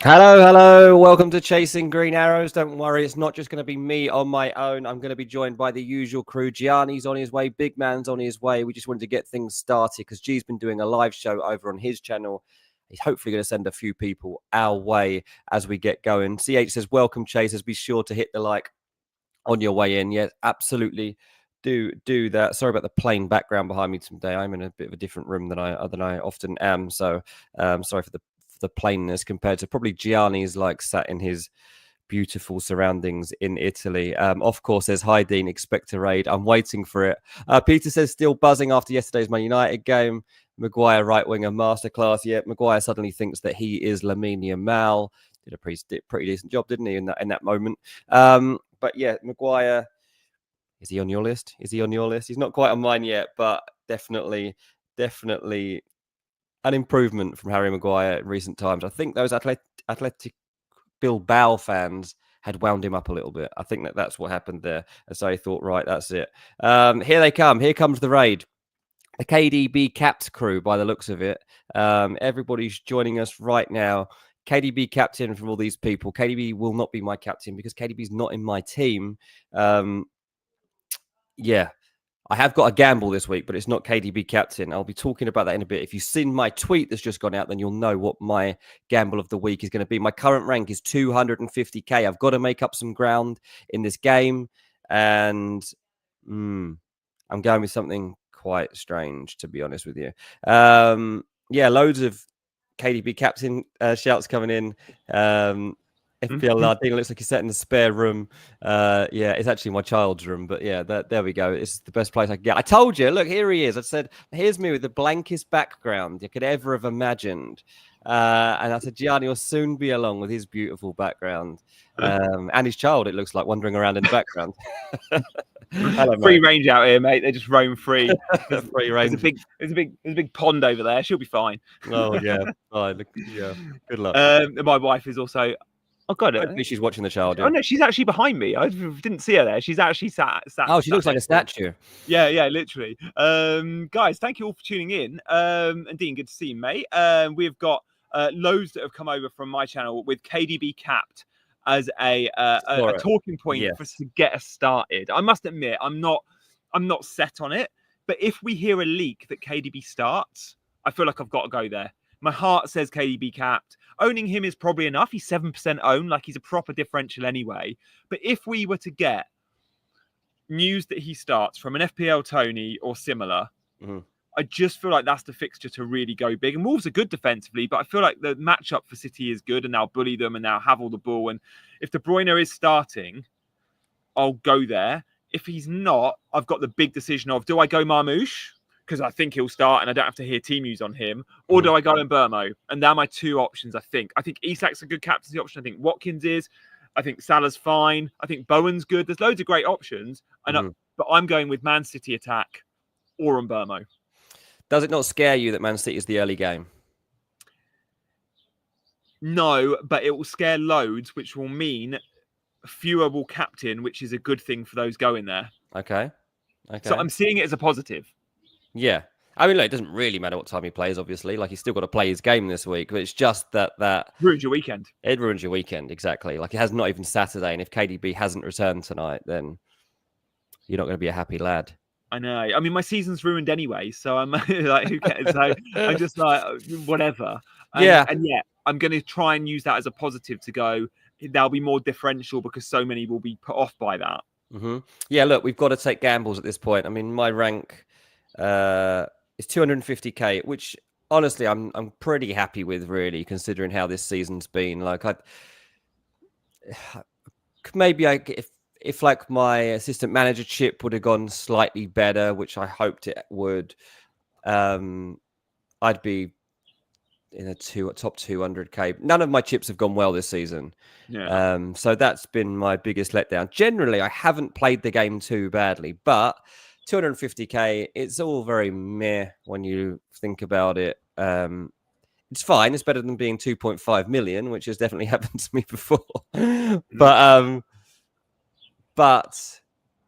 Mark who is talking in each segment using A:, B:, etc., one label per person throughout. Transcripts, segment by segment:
A: Hello. Welcome to Chasing Green Arrows. Don't worry, it's not just going to be me on my own. I'm going to be joined by the usual crew. Gianni's on his way. Bigman's on his way. We just wanted to get things started because G's been doing a live show over on his channel. He's hopefully going to send a few people our way as we get going. CH says, welcome, Chasers. Be sure to hit the like on your way in. Yes, absolutely. Do that. Sorry about the plain background behind me today. I'm in a bit of a different room than I often am. So sorry for the plainness compared to probably Gianni's like sat in his beautiful surroundings in Italy. Of course, there's hi Dean, expect a raid. I'm waiting for it. Peter says still buzzing after yesterday's Man United game. Maguire right winger masterclass. Yeah, Maguire suddenly thinks that he is Lamine Yamal. Did a pretty decent job, didn't he, in that moment? But yeah, Maguire. Is he on your list? Is he on your list? He's not quite on mine yet, but definitely an improvement from Harry Maguire in recent times. I think those Athletic Bilbao fans had wound him up a little bit. I think that's what happened there. And so he thought, right, that's it. Here they come. Here comes the raid. The KDB capped crew, by the looks of it. Everybody's joining us right now. KDB captain from all these people. KDB will not be my captain because KDB's not in my team. Yeah, I have got a gamble this week, but it's not KDB captain. I'll be talking about that in a bit. If you've seen my tweet that's just gone out, then you'll know what my gamble of the week is going to be. My current rank is 250k. I've got to make up some ground in this game. And I'm going with something quite strange, to be honest with you. Yeah, loads of KDB captain shouts coming in. Fpl Gw35 looks like he's set in the spare room. Yeah, it's actually my child's room, but yeah, there we go. It's the best place I can get. I told you, look, here he is. I said, here's me with the blankest background you could ever have imagined. And I said, Gianni will soon be along with his beautiful background. And his child, it looks like, wandering around in the background.
B: Hello, free range out here, mate. They just roam free.
A: Free range.
B: There's a big pond over there. She'll be fine.
A: Oh yeah, yeah. Good luck.
B: My wife is also. Oh god,
A: hopefully she's watching the child. Yeah.
B: Oh no, she's actually behind me. I didn't see her there. She's actually sat.
A: Oh, she looks like a statue.
B: Yeah, literally. Guys, thank you all for tuning in. And Dean, good to see you, mate. We've got loads that have come over from my channel with KDB capped as a talking point for us to get us started. I must admit, I'm not set on it, but if we hear a leak that KDB starts, I feel like I've got to go there. My heart says KDB capped. Owning him is probably enough. He's 7% owned, like he's a proper differential anyway. But if we were to get news that he starts from an FPL Tony or similar, I just feel like that's the fixture to really go big. And Wolves are good defensively, but I feel like the matchup for City is good, and they'll bully them and they'll have all the ball. And if De Bruyne is starting, I'll go there. If he's not, I've got the big decision of, do I go Marmoush? Because I think he'll start and I don't have to hear team news on him. Or do I go in Burmo? And they're my two options, I think. I think Isak's a good captaincy option. I think Watkins is. I think Salah's fine. I think Bowen's good. There's loads of great options. And but I'm going with Man City attack or on Burmo.
A: Does it not scare you that Man City is the early game?
B: No, but it will scare loads, which will mean fewer will captain, which is a good thing for those going there.
A: Okay.
B: So I'm seeing it as a positive.
A: Yeah. I mean, look, it doesn't really matter what time he plays, obviously. Like, he's still got to play his game this week, but it's just that...
B: ruins your weekend.
A: It ruins your weekend, exactly. Like, it has not even Saturday, and if KDB hasn't returned tonight, then you're not going to be a happy lad.
B: I know. I mean, my season's ruined anyway, so I'm like, who cares? So I'm just like, whatever. And yeah, I'm going to try and use that as a positive to go, there'll be more differential because so many will be put off by that.
A: Yeah, look, we've got to take gambles at this point. I mean, my rank... it's 250k, which honestly I'm pretty happy with, really, considering how this season's been. Like, if like my assistant manager chip would have gone slightly better, which I hoped it would, I'd be in a top 200k. None of my chips have gone well this season. So that's been my biggest letdown. Generally, I haven't played the game too badly, but 250k, it's all very meh when you think about it. It's fine. It's better than being 2.5 million, which has definitely happened to me before. But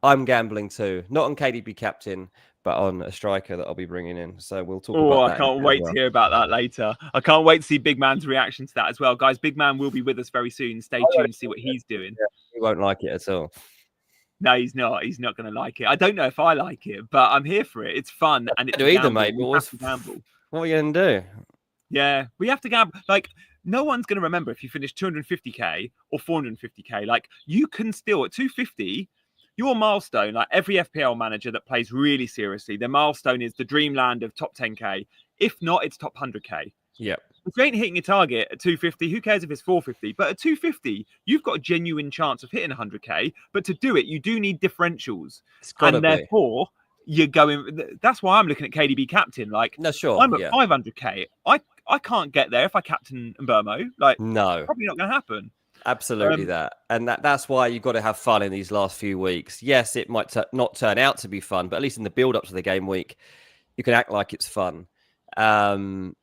A: I'm gambling too. Not on KDB captain, but on a striker that I'll be bringing in. So we'll talk
B: Oh,
A: about
B: I
A: that.
B: can't wait to hear about that later. I can't wait to see Bigman's reaction to that as well. Guys, Bigman will be with us very soon. Stay tuned to see what he's doing.
A: Yeah, he won't like it at all.
B: No, he's not. He's not going to like it. I don't know if I like it, but I'm here for it. It's fun and it's
A: I don't either, mate.
B: We have to gamble.
A: What are you going to do?
B: Yeah, we have to gamble. Like, no one's going to remember if you finish 250k or 450k. Like, you can still, at 250, your milestone, like every FPL manager that plays really seriously, their milestone is the dreamland of top 10k. If not, it's top 100k.
A: Yep.
B: If you ain't hitting your target at 250, who cares if it's 450? But at 250, you've got a genuine chance of hitting 100k. But to do it, you do need differentials. And therefore, you're going. That's why I'm looking at KDB captain. Like,
A: no, sure,
B: I'm at 500k. I can't get there if I captain Mbermo. Like,
A: no,
B: probably not going to happen.
A: Absolutely that. And that's why you've got to have fun in these last few weeks. Yes, it might not turn out to be fun, but at least in the build-up to the game week, you can act like it's fun. And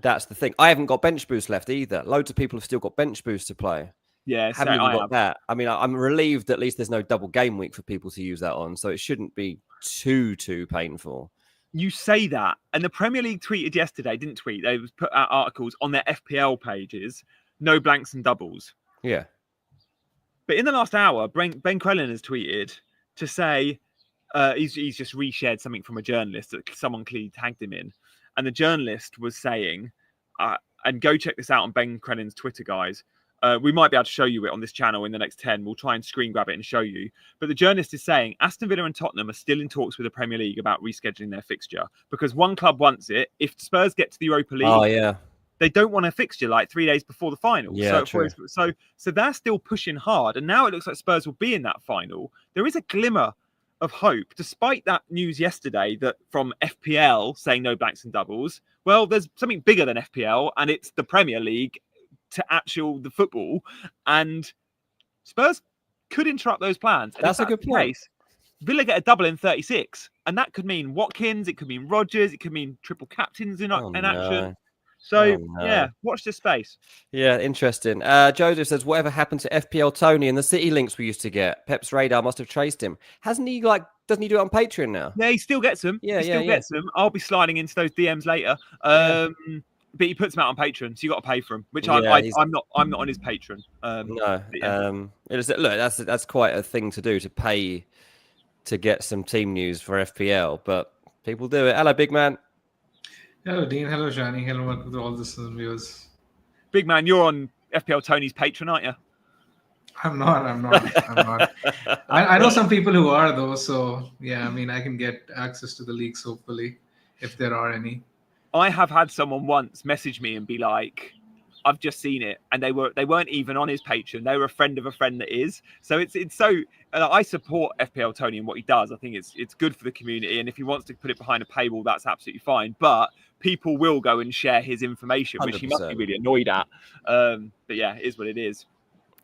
A: that's the thing. I haven't got bench boost left either. Loads of people have still got bench boost to play.
B: Yeah,
A: haven't even got that. I mean, I'm relieved at least there's no double game week for people to use that on, so it shouldn't be too painful.
B: You say that, and the Premier League tweeted yesterday, didn't tweet, they put out articles on their FPL pages, no blanks and doubles.
A: Yeah.
B: But in the last hour, Ben Crellin has tweeted to say he's just reshared something from a journalist that someone clearly tagged him in. And the journalist was saying, and go check this out on Ben Crellin's Twitter, guys. We might be able to show you it on this channel in the next 10. We'll try and screen grab it and show you. But the journalist is saying Aston Villa and Tottenham are still in talks with the Premier League about rescheduling their fixture because one club wants it. If Spurs get to the Europa League, they don't want a fixture like 3 days before the final.
A: Yeah,
B: so they're still pushing hard. And now it looks like Spurs will be in that final. There is a glimmer of hope, despite that news yesterday that from FPL saying no blanks and doubles. Well, there's something bigger than FPL, and it's the Premier League to the football, and Spurs could interrupt those plans. And
A: that's a good point.
B: Villa get a double in 36, and that could mean Watkins, it could mean Rodgers, it could mean triple captains in action. So, yeah, watch this space.
A: Yeah, interesting. Joseph says, whatever happened to FPL Tony and the City links we used to get? Pep's radar must have traced him. Hasn't he, doesn't he do it on Patreon now?
B: Yeah, he still gets them. He still gets them. I'll be sliding into those DMs later. But he puts them out on Patreon, so you got to pay for them, which I'm not on his Patreon.
A: Look, that's quite a thing to do, to pay to get some team news for FPL, but people do it. Hello, big man.
C: Hello, Dean. Hello, Gianni. Hello to all the viewers.
B: Big man, you're on FPL Tony's Patreon, aren't you?
C: I'm not. I know some people who are, though. So, yeah, I mean, I can get access to the leaks, hopefully, if there are any.
B: I have had someone once message me and be like, I've just seen it. And they weren't even on his Patreon. They were a friend of a friend that is. So it's so I support FPL Tony and what he does. I think it's good for the community. And if he wants to put it behind a paywall, that's absolutely fine. But people will go and share his information, 100%. Which he must be really annoyed at. But yeah, it is what it is.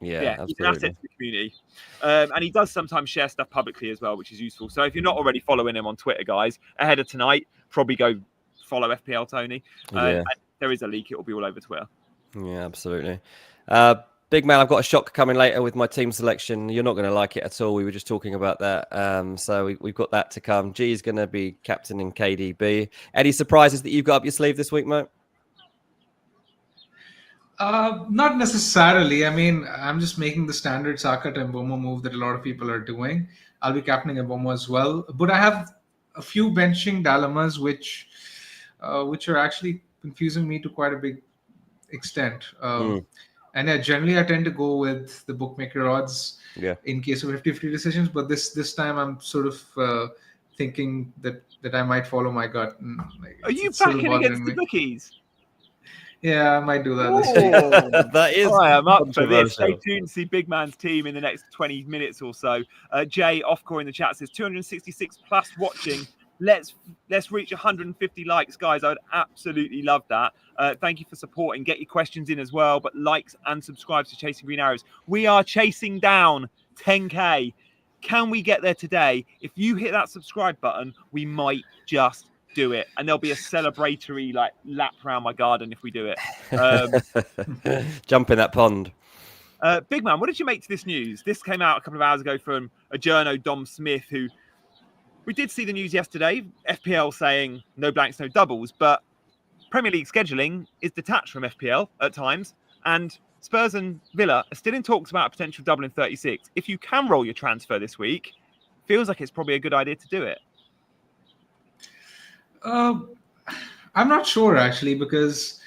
A: Yeah,
B: he's an asset to the community. And he does sometimes share stuff publicly as well, which is useful. So if you're not already following him on Twitter, guys, ahead of tonight, probably go follow FPL Tony. And there is a leak. It will be all over Twitter.
A: Yeah, absolutely. Big man, I've got a shock coming later with my team selection. You're not going to like it at all. We were just talking about that. So we've got that to come. G is going to be captaining KDB. Any surprises that you've got up your sleeve this week, mate?
C: Not necessarily. I mean, I'm just making the standard Saka to Mbomo move that a lot of people are doing. I'll be captaining Mbomo as well. But I have a few benching dilemmas which are actually confusing me to quite a big extent. And generally I tend to go with the bookmaker odds in case of 50-50 decisions. But this time I'm sort of thinking that I might follow my gut.
B: Are you backing against the bookies?
C: Yeah, I might do that this week.
A: That is.
B: Right, I'm up for this. Stay tuned to see Bigman's team in the next 20 minutes or so. Jay Offcore in the chat says 266 plus watching. Let's reach 150 likes, guys. I would absolutely love that. Thank you for supporting. Get your questions in as well, but likes and subscribe to Chasing Green Arrows. We are chasing down 10k. Can we get there today? If you hit that subscribe button, we might just do it, and there'll be a celebratory lap around my garden if we do it.
A: Jump in that pond.
B: Big man, what did you make to this news? This came out a couple of hours ago from a journo, Dom Smith, who we did see the news yesterday, FPL saying no blanks, no doubles, but Premier League scheduling is detached from FPL at times, and Spurs and Villa are still in talks about a potential double in 36. If you can roll your transfer this week, feels like it's probably a good idea to do it.
C: I'm not sure actually, because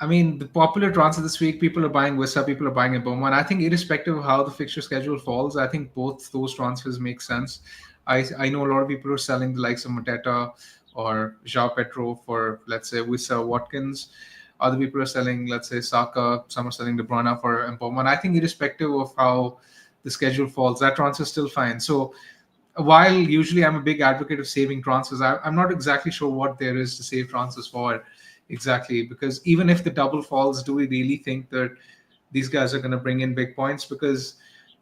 C: I mean, the popular transfer this week, people are buying Wissa, people are buying Mboma. And I think irrespective of how the fixture schedule falls, I think both those transfers make sense. I know a lot of people are selling the likes of Mateta or João Pedro for, let's say, Wissa, Watkins. Other people are selling, let's say, Saka. Some are selling De Bruyne for Mboma. And I think irrespective of how the schedule falls, that transfer is still fine. So while usually I'm a big advocate of saving transfers, I'm not exactly sure what there is to save transfers for exactly, because even if the double falls, do we really think that these guys are going to bring in big points? Because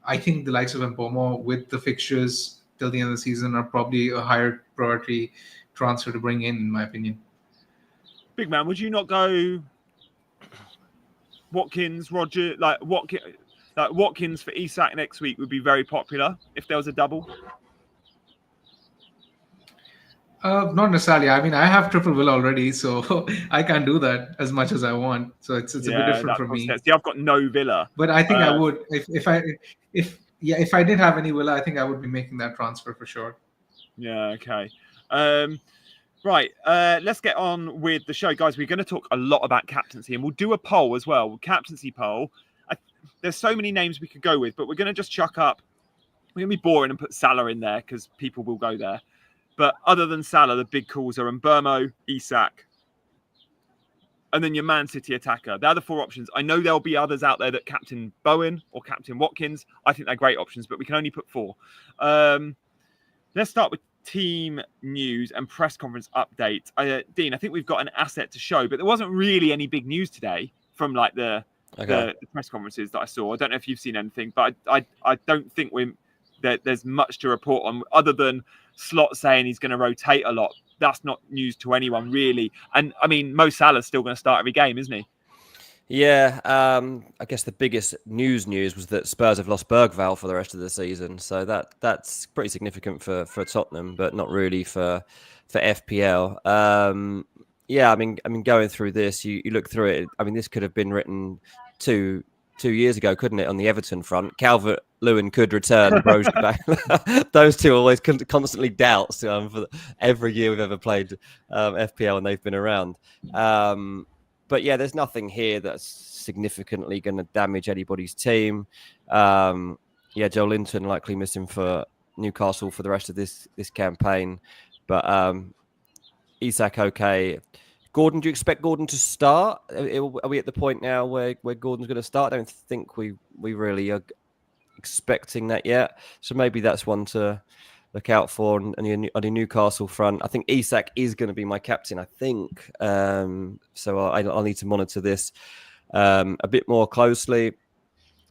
C: I think the likes of Mboma with the fixtures till the end of the season are probably a higher priority transfer to bring in my opinion.
B: Big man, would you not go Watkins, Roger, Watkins for Isak next week would be very popular if there was a double?
C: Not necessarily. I mean, I have triple Villa already, so I can't do that as much as I want. So it's a bit different for me.
B: See, I've got no Villa,
C: but I think I would if I didn't have any Villa, I think I would be making that transfer for sure.
B: Yeah. Okay. Right. Let's get on with the show, guys. We're going to talk a lot about captaincy, and we'll do a poll as well. Captaincy poll. There's so many names we could go with, but we're going to just chuck up. We're going to be boring and put Salah in there because people will go there. But other than Salah, the big calls are Mbeumo, Isak, and then your Man City attacker. They're the four options. I know there'll be others out there that captain Bowen or captain Watkins. I think they're great options, but we can only put four. Let's start with team news and press conference update. Dean, I think we've got an asset to show, but there wasn't really any big news today from like the press conferences that I saw. I don't know if you've seen anything, but I don't think there's much to report on other than Slot saying he's going to rotate a lot. That's not news to anyone, really. And, I mean, Mo Salah's still going to start every game, isn't he?
A: Yeah, I guess the biggest news was that Spurs have lost Bergvall for the rest of the season. So that's pretty significant for Tottenham, but not really for FPL. Yeah, I mean, going through this, you look through it. I mean, this could have been written two years ago, couldn't it? On the Everton front, Calvert-Lewin could return. Back. Those two always constantly doubts for every year we've ever played FPL and they've been around. But yeah, there's nothing here that's significantly going to damage anybody's team. Yeah, Joe Linton likely missing for Newcastle for the rest of this campaign. But Isak okay. Gordon, do you expect Gordon to start? Are we at the point now where Gordon's going to start? I don't think we really are expecting that yet. So maybe that's one to look out for on your Newcastle front. I think Isak is going to be my captain, I think. So I'll need to monitor this a bit more closely.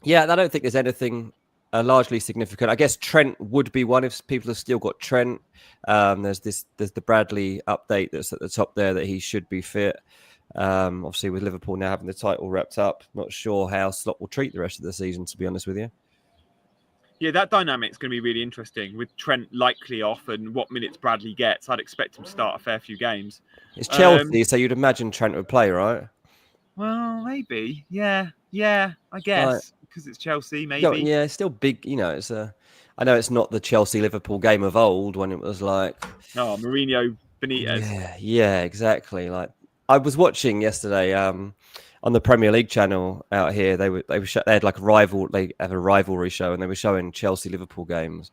A: Yeah, I don't think there's anything largely significant. I guess Trent would be one if people have still got Trent. There's the Bradley update that's at the top there that he should be fit. Obviously, with Liverpool now having the title wrapped up, not sure how Slot will treat the rest of the season, to be honest with you.
B: Yeah, that dynamic's going to be really interesting with Trent likely off and what minutes Bradley gets. I'd expect him to start a fair few games.
A: It's Chelsea, so you'd imagine Trent would play, right?
B: Well, maybe. Yeah, I guess. Because it's Chelsea, maybe.
A: Yeah, it's still big. You know, I know it's not the Chelsea-Liverpool game of old when it was like...
B: Oh, Mourinho, Benitez.
A: Yeah, exactly. Like I was watching yesterday on the Premier League channel out here. They had like they have a rivalry show and they were showing Chelsea-Liverpool games.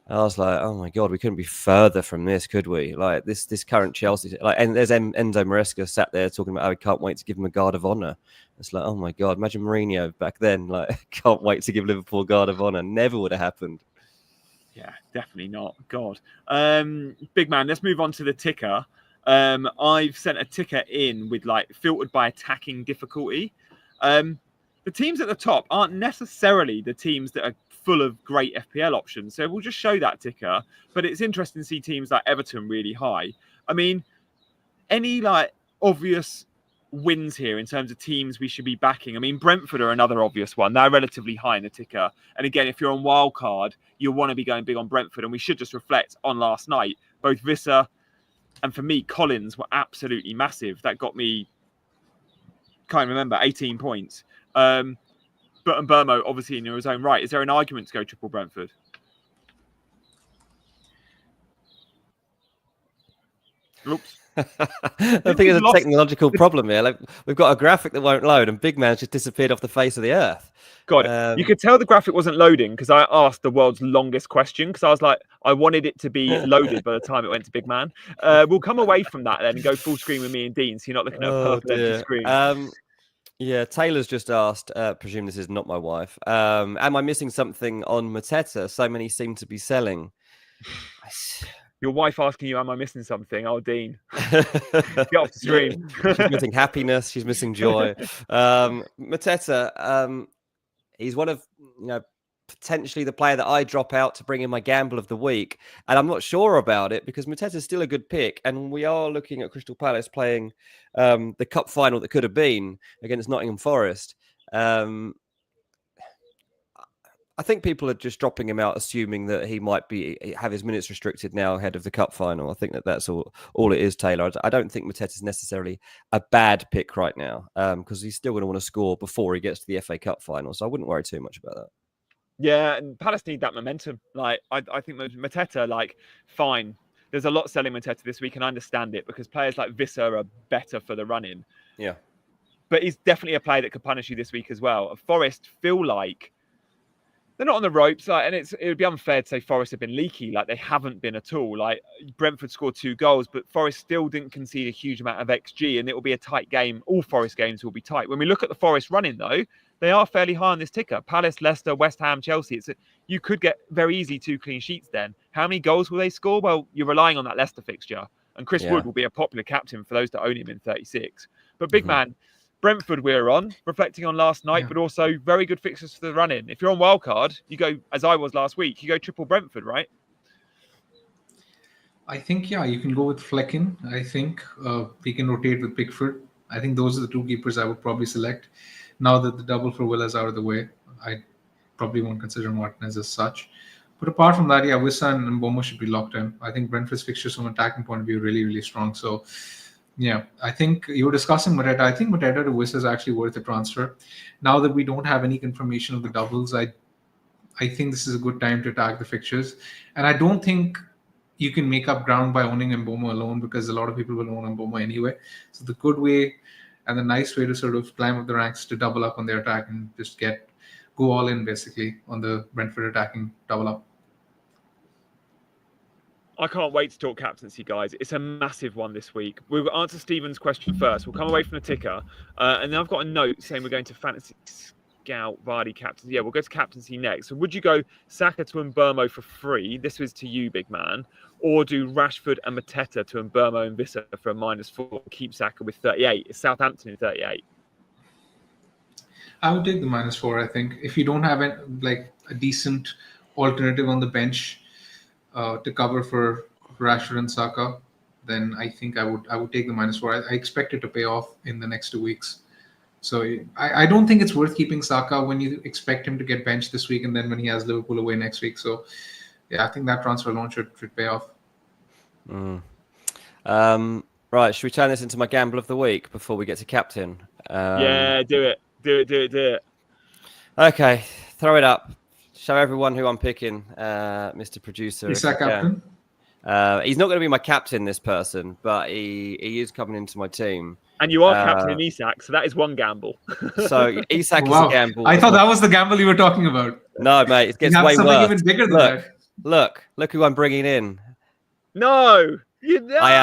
A: And I was like, oh my God, we couldn't be further from this, could we? Like this current Chelsea, and there's Enzo Maresca sat there talking about how he can't wait to give him a guard of honor. It's like, oh my God, imagine Mourinho back then, like can't wait to give Liverpool a guard of honor. Never would have happened.
B: Yeah, definitely not. God. Big man, let's move on to the ticker. I've sent a ticker in with like filtered by attacking difficulty. The teams at the top aren't necessarily the teams that are full of great FPL options. So we'll just show that ticker. But it's interesting to see teams like Everton really high. I mean, any like obvious wins here in terms of teams we should be backing. I mean, Brentford are another obvious one. They're relatively high in the ticker. And again, if you're on wildcard, you'll want to be going big on Brentford. And we should just reflect on last night. Both Visser and, for me, Collins were absolutely massive. That got me, can't remember, 18 points. But and Burmo, obviously, in his own right. Is there an argument to go triple Brentford? Oops.
A: I think it's a technological problem here. Like, we've got a graphic that won't load, and Bigman's just disappeared off the face of the earth.
B: God, you could tell the graphic wasn't loading because I asked the world's longest question because I was like, I wanted it to be loaded by the time it went to Bigman. We'll come away from that then and go full screen with me and Dean, so you're not looking at a purple empty screen.
A: Yeah, Taylor's just asked, presume this is not my wife, am I missing something on Mateta? So many seem to be selling.
B: Your wife asking you, am I missing something? Oh, Dean. Get off the stream.
A: She's missing happiness. She's missing joy. Mateta, he's one of, potentially the player that I drop out to bring in my gamble of the week. And I'm not sure about it because Mateta's still a good pick. And we are looking at Crystal Palace playing the cup final that could have been against Nottingham Forest. I think people are just dropping him out, assuming that he might have his minutes restricted now ahead of the cup final. I think that's all it is, Taylor. I don't think Mateta is necessarily a bad pick right now because he's still going to want to score before he gets to the FA Cup final. So I wouldn't worry too much about that.
B: Yeah, and Palace need that momentum. I think Mateta, fine. There's a lot selling Mateta this week, and I understand it because players like Visser are better for the run-in.
A: Yeah.
B: But he's definitely a player that could punish you this week as well. Forest feel like they're not on the ropes, and it would be unfair to say Forest have been leaky. They haven't been at all. Brentford scored 2 goals, but Forest still didn't concede a huge amount of XG, and it will be a tight game. All Forest games will be tight. When we look at the Forest running, though, they are fairly high on this ticker. Palace, Leicester, West Ham, Chelsea. You could get very easily 2 clean sheets then. How many goals will they score? Well, you're relying on that Leicester fixture, and Chris Wood will be a popular captain for those that own him in 36. But Bigman, Brentford we're on, reflecting on last night, but also very good fixtures for the run-in. If you're on wildcard, you go, as I was last week, you go triple Brentford, right?
C: I think, you can go with Flecken. I think we can rotate with Pickford. I think those are the 2 keepers I would probably select. Now that the double for Villa is out of the way, I probably won't consider Martinez as such. But apart from that, Wissa and Mbeumo should be locked in. I think Brentford's fixtures from an attacking point of view are really, really strong. So, I think you were discussing Mateta. I think Mateta to Wissa is actually worth a transfer. Now that we don't have any confirmation of the doubles, I think this is a good time to attack the fixtures. And I don't think you can make up ground by owning Mbeumo alone because a lot of people will own Mbeumo anyway. So the good way and the nice way to sort of climb up the ranks to double up on their attack and just go all in basically on the Brentford attacking double up.
B: I can't wait to talk captaincy, guys. It's a massive one this week. We'll answer Stephen's question first. We'll come away from the ticker. And then I've got a note saying we're going to Fantasy Scout, Vardy, captaincy. Yeah, we'll go to captaincy next. So would you go Saka to Mbeumo for free? This was to you, big man. Or do Rashford and Mateta to Mbeumo and Visser for a -4? Keep Saka with 38. It's Southampton in 38.
C: I would take the -4, I think. If you don't have a decent alternative on the bench to cover for Rashford and Saka, then I think I would take the -4. I expect it to pay off in the next 2 weeks. So I don't think it's worth keeping Saka when you expect him to get benched this week and then when he has Liverpool away next week. So I think that transfer alone should pay off.
A: Right, should we turn this into my gamble of the week before we get to captain?
B: Yeah, do it. Do it.
A: Okay, throw it up. Show everyone who I'm picking, Mr. Producer.
C: Is that captain?
A: He's not going to be my captain, this person, but he is coming into my team.
B: And you are captain in Isak, so that is one gamble.
A: So Isak is a gamble.
C: I thought that was the gamble you were talking about.
A: No, mate, it gets way worse.
C: Even bigger than that.
A: Look who I'm bringing in.
B: No,
A: I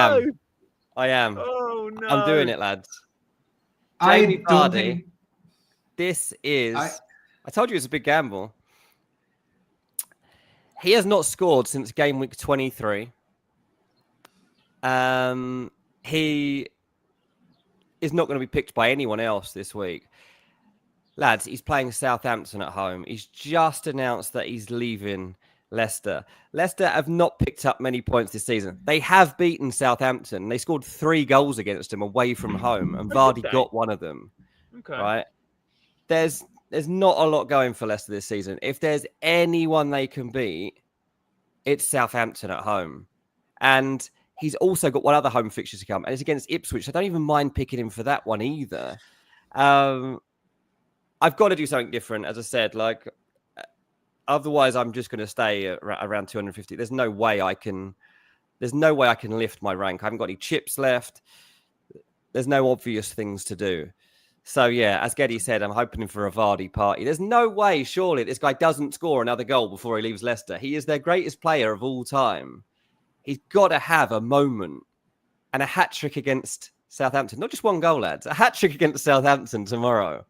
A: am.
B: Oh no,
A: I'm doing it, lads.
C: Jamie Vardy.
A: This is. I told you it's a big gamble. He has not scored since game week 23. He is not going to be picked by anyone else this week. Lads, he's playing Southampton at home. He's just announced that he's leaving Leicester. Leicester have not picked up many points this season. They have beaten Southampton. They scored 3 goals against them away from home, and Vardy got one of them.
B: Okay.
A: Right? There's not a lot going for Leicester this season. If there's anyone they can beat, it's Southampton at home. And he's also got one other home fixture to come, and it's against Ipswich. I don't even mind picking him for that one either. I've got to do something different, as I said. Like, otherwise, I'm just going to stay around 250. There's no way I can lift my rank. I haven't got any chips left. There's no obvious things to do. So yeah, as Geddy said, I'm hoping for a Vardy party. There's no way, surely, this guy doesn't score another goal before he leaves Leicester. He is their greatest player of all time. He's got to have a moment, and a hat-trick against Southampton. Not just one goal, lads. A hat-trick against Southampton tomorrow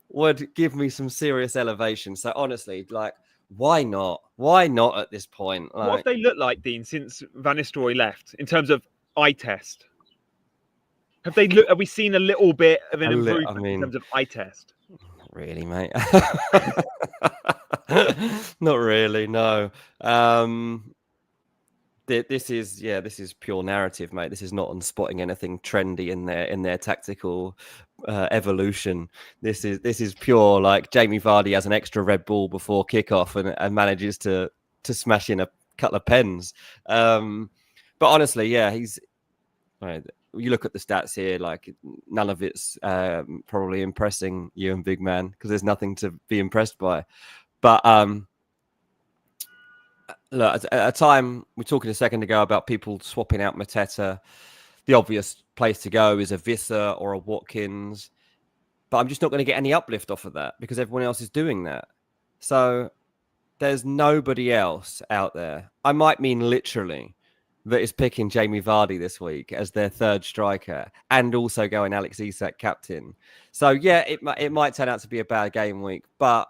A: would give me some serious elevation. So honestly, like, why not? Why not at this point? Like,
B: what have they looked like, Dean, since Van Nistelrooy left in terms of eye test? Have we seen a little bit of an improvement in terms of eye test?
A: Not really, mate. Not really, no. This is pure narrative, mate. This is not on spotting anything trendy in their tactical evolution. This is pure, like, Jamie Vardy has an extra Red Bull before kickoff and manages to smash in a couple of pens. But honestly, yeah, he's. Right, you look at the stats here, like, none of it's probably impressing you and Bigman, because there's nothing to be impressed by. But look, at a time, we were talking a second ago about people swapping out Mateta. The obvious place to go is a Visser or a Watkins. But I'm just not going to get any uplift off of that because everyone else is doing that. So there's nobody else out there. I might mean literally, that is picking Jamie Vardy this week as their third striker and also going Alex Isak captain. So yeah, it might turn out to be a bad game week, but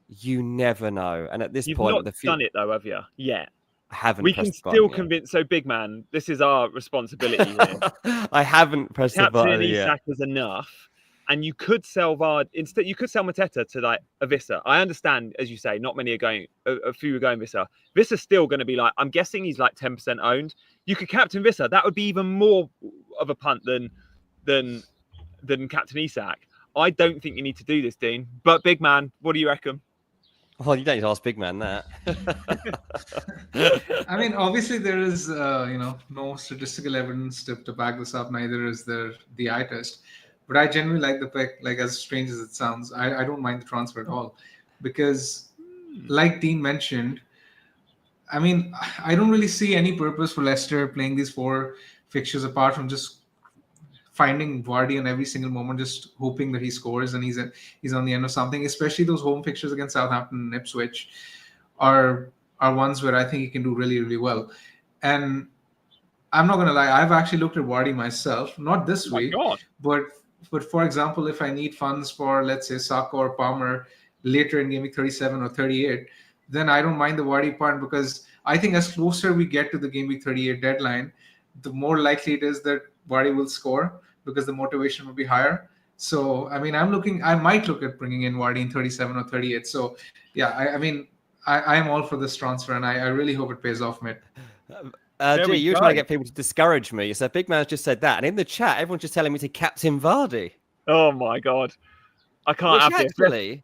A: you never know. And at this
B: You've
A: point,
B: not done it though, have you? Yeah.
A: I haven't.
B: We can still convince. So, Bigman, this is our responsibility here.
A: I haven't pressed the button yet.
B: Captain Isak is enough, and you could sell Vard instead. You could sell Mateta to like a Visser. I understand, as you say, not many are going. A few are going Visser. Visser's still going to be like. I'm guessing he's like 10% owned. You could captain Visser. That would be even more of a punt than Captain Isak. I don't think you need to do this, Dean. But Bigman, what do you reckon?
A: Well, you don't need to ask Bigman that.
C: I mean, obviously there is, no statistical evidence to back this up. Neither is there the eye test. But I genuinely like the pick. Like, as strange as it sounds, I don't mind the transfer at all, because, like Dean mentioned, I mean, I don't really see any purpose for Leicester playing these 4 fixtures apart from just finding Vardy in every single moment, just hoping that he scores and he's on the end of something. Especially those home fixtures against Southampton and Ipswich are ones where I think he can do really, really well. And I'm not going to lie, I've actually looked at Vardy myself, not this week, but for example, if I need funds for, let's say, Saka or Palmer later in game week 37 or 38, then I don't mind the Vardy part, because I think as closer we get to the game week 38 deadline, the more likely it is that Vardy will score, because the motivation will be higher. So, I mean, I might look at bringing in Vardy in 37 or 38. So, yeah, I'm all for this transfer, and I really hope it pays off, mate.
A: You're trying to get people to discourage me. So Bigman's just said that. And in the chat, everyone's just telling me to captain Vardy.
B: Oh, my God. I can't have this.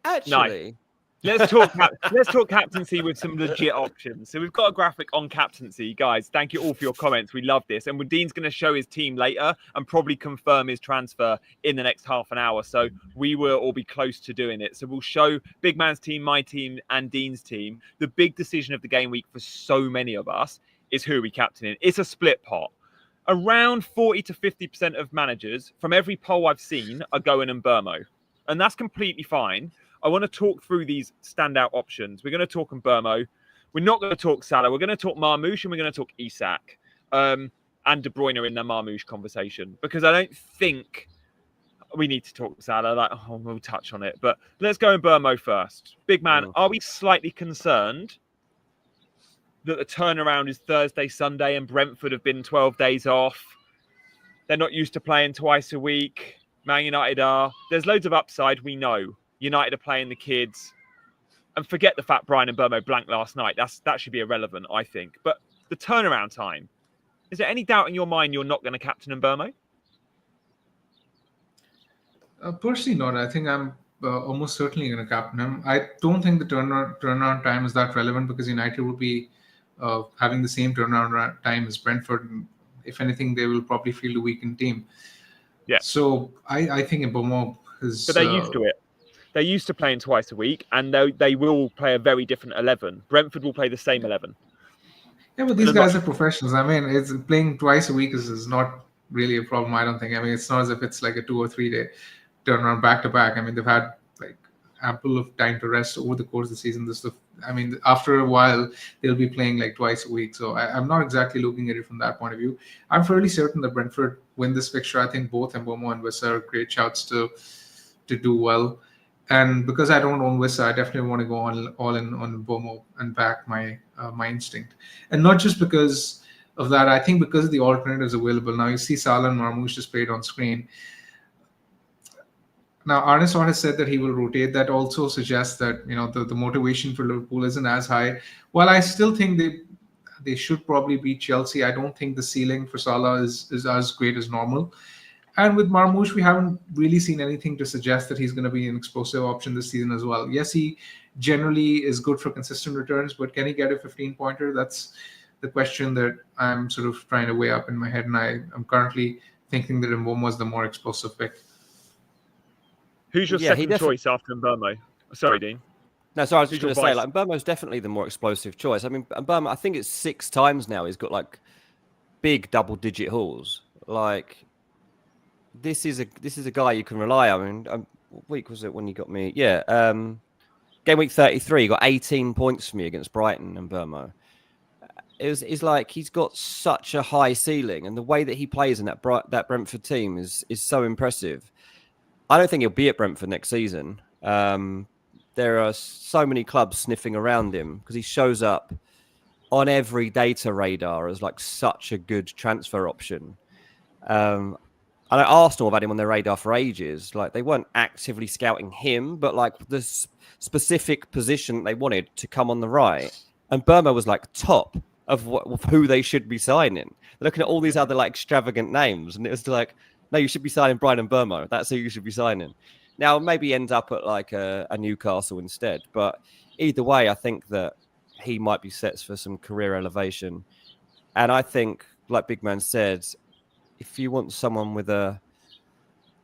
A: Actually.
B: Let's talk captaincy with some legit options. So we've got a graphic on captaincy. Guys, thank you all for your comments. We love this. And Dean's going to show his team later and probably confirm his transfer in the next half an hour. So we will all be close to doing it. So we'll show Bigman's team, my team, and Dean's team. The big decision of the game week for so many of us is who we captain in. It's a split pot. Around 40 to 50% of managers from every poll I've seen are going in Burmo. And that's completely fine. I want to talk through these standout options. We're going to talk in Burmo. We're not going to talk Salah. We're going to talk Marmoush, and we're going to talk Isak and De Bruyne in the Marmoush conversation, because I don't think we need to talk Salah. We'll touch on it. But let's go in Burmo first. Big man, are we slightly concerned that the turnaround is Thursday, Sunday, and Brentford have been 12 days off? They're not used to playing twice a week. Man United are. There's loads of upside, we know. United are playing the kids. and forget the fact Brian and Burmo blanked last night. That should be irrelevant, I think. But the turnaround time, is there any doubt in your mind you're not going to captain Burmo?
C: Personally, not. I think I'm almost certainly going to captain him. I don't think the turnaround time is that relevant because United will be having the same turnaround time as Brentford. And if anything, they will probably field a weakened team.
B: Yeah.
C: So I think Mbeumo is.
B: But they're used to it. They're used to playing twice a week, and they will play a very different 11. Brentford will play the same 11.
C: Yeah, but these guys are professionals. I mean, it's playing twice a week is not really a problem, I don't think. I mean, it's not as if it's like a 2 or 3 day turnaround back to back. I mean, they've had like ample of time to rest over the course of the season. After a while, they'll be playing like twice a week. So I'm not exactly looking at it from that point of view. I'm fairly certain that Brentford win this fixture. I think both Mbeumo and Wissa are great shouts to do well. And because I don't own Wissa, I definitely want to go all in on Mbeumo and back my instinct. And not just because of that. I think because of the alternatives available. Now you see Salah and Marmoush displayed on screen. Now, Arne Slot has said that he will rotate. That also suggests that the motivation for Liverpool isn't as high. While I still think they should probably beat Chelsea, I don't think the ceiling for Salah is as great as normal. And with Marmoush, we haven't really seen anything to suggest that he's going to be an explosive option this season as well. Yes, he generally is good for consistent returns, but can he get a 15-pointer? That's the question that I'm sort of trying to weigh up in my head. And I'm currently thinking that Mbeumo was the more explosive pick.
B: Who's your second choice after Mbeumo? Sorry, Dean.
A: No, sorry, I was just going to say, like, Mbeumo's definitely the more explosive choice. I mean, Mbeumo, I think it's 6 times now he's got like big double-digit hauls. Like, this is a guy you can rely on. I mean, what week was it when you got me? Yeah, game week 33, he got 18 points for me against Brighton and Mbeumo. It's like he's got such a high ceiling, and the way that he plays in that Brentford team is so impressive. I don't think he'll be at Brentford next season. There are so many clubs sniffing around him because he shows up on every data radar as like such a good transfer option. I know Arsenal have had him on their radar for ages. Like they weren't actively scouting him, but like the specific position they wanted to come on the right. And Mbeumo was like top of who they should be signing. They're looking at all these other like extravagant names, and it was like, no, you should be signing Brian Mbeumo. That's who you should be signing. Now, maybe end up at like a Newcastle instead. But either way, I think that he might be set for some career elevation. And I think, like Bigman said, if you want someone with a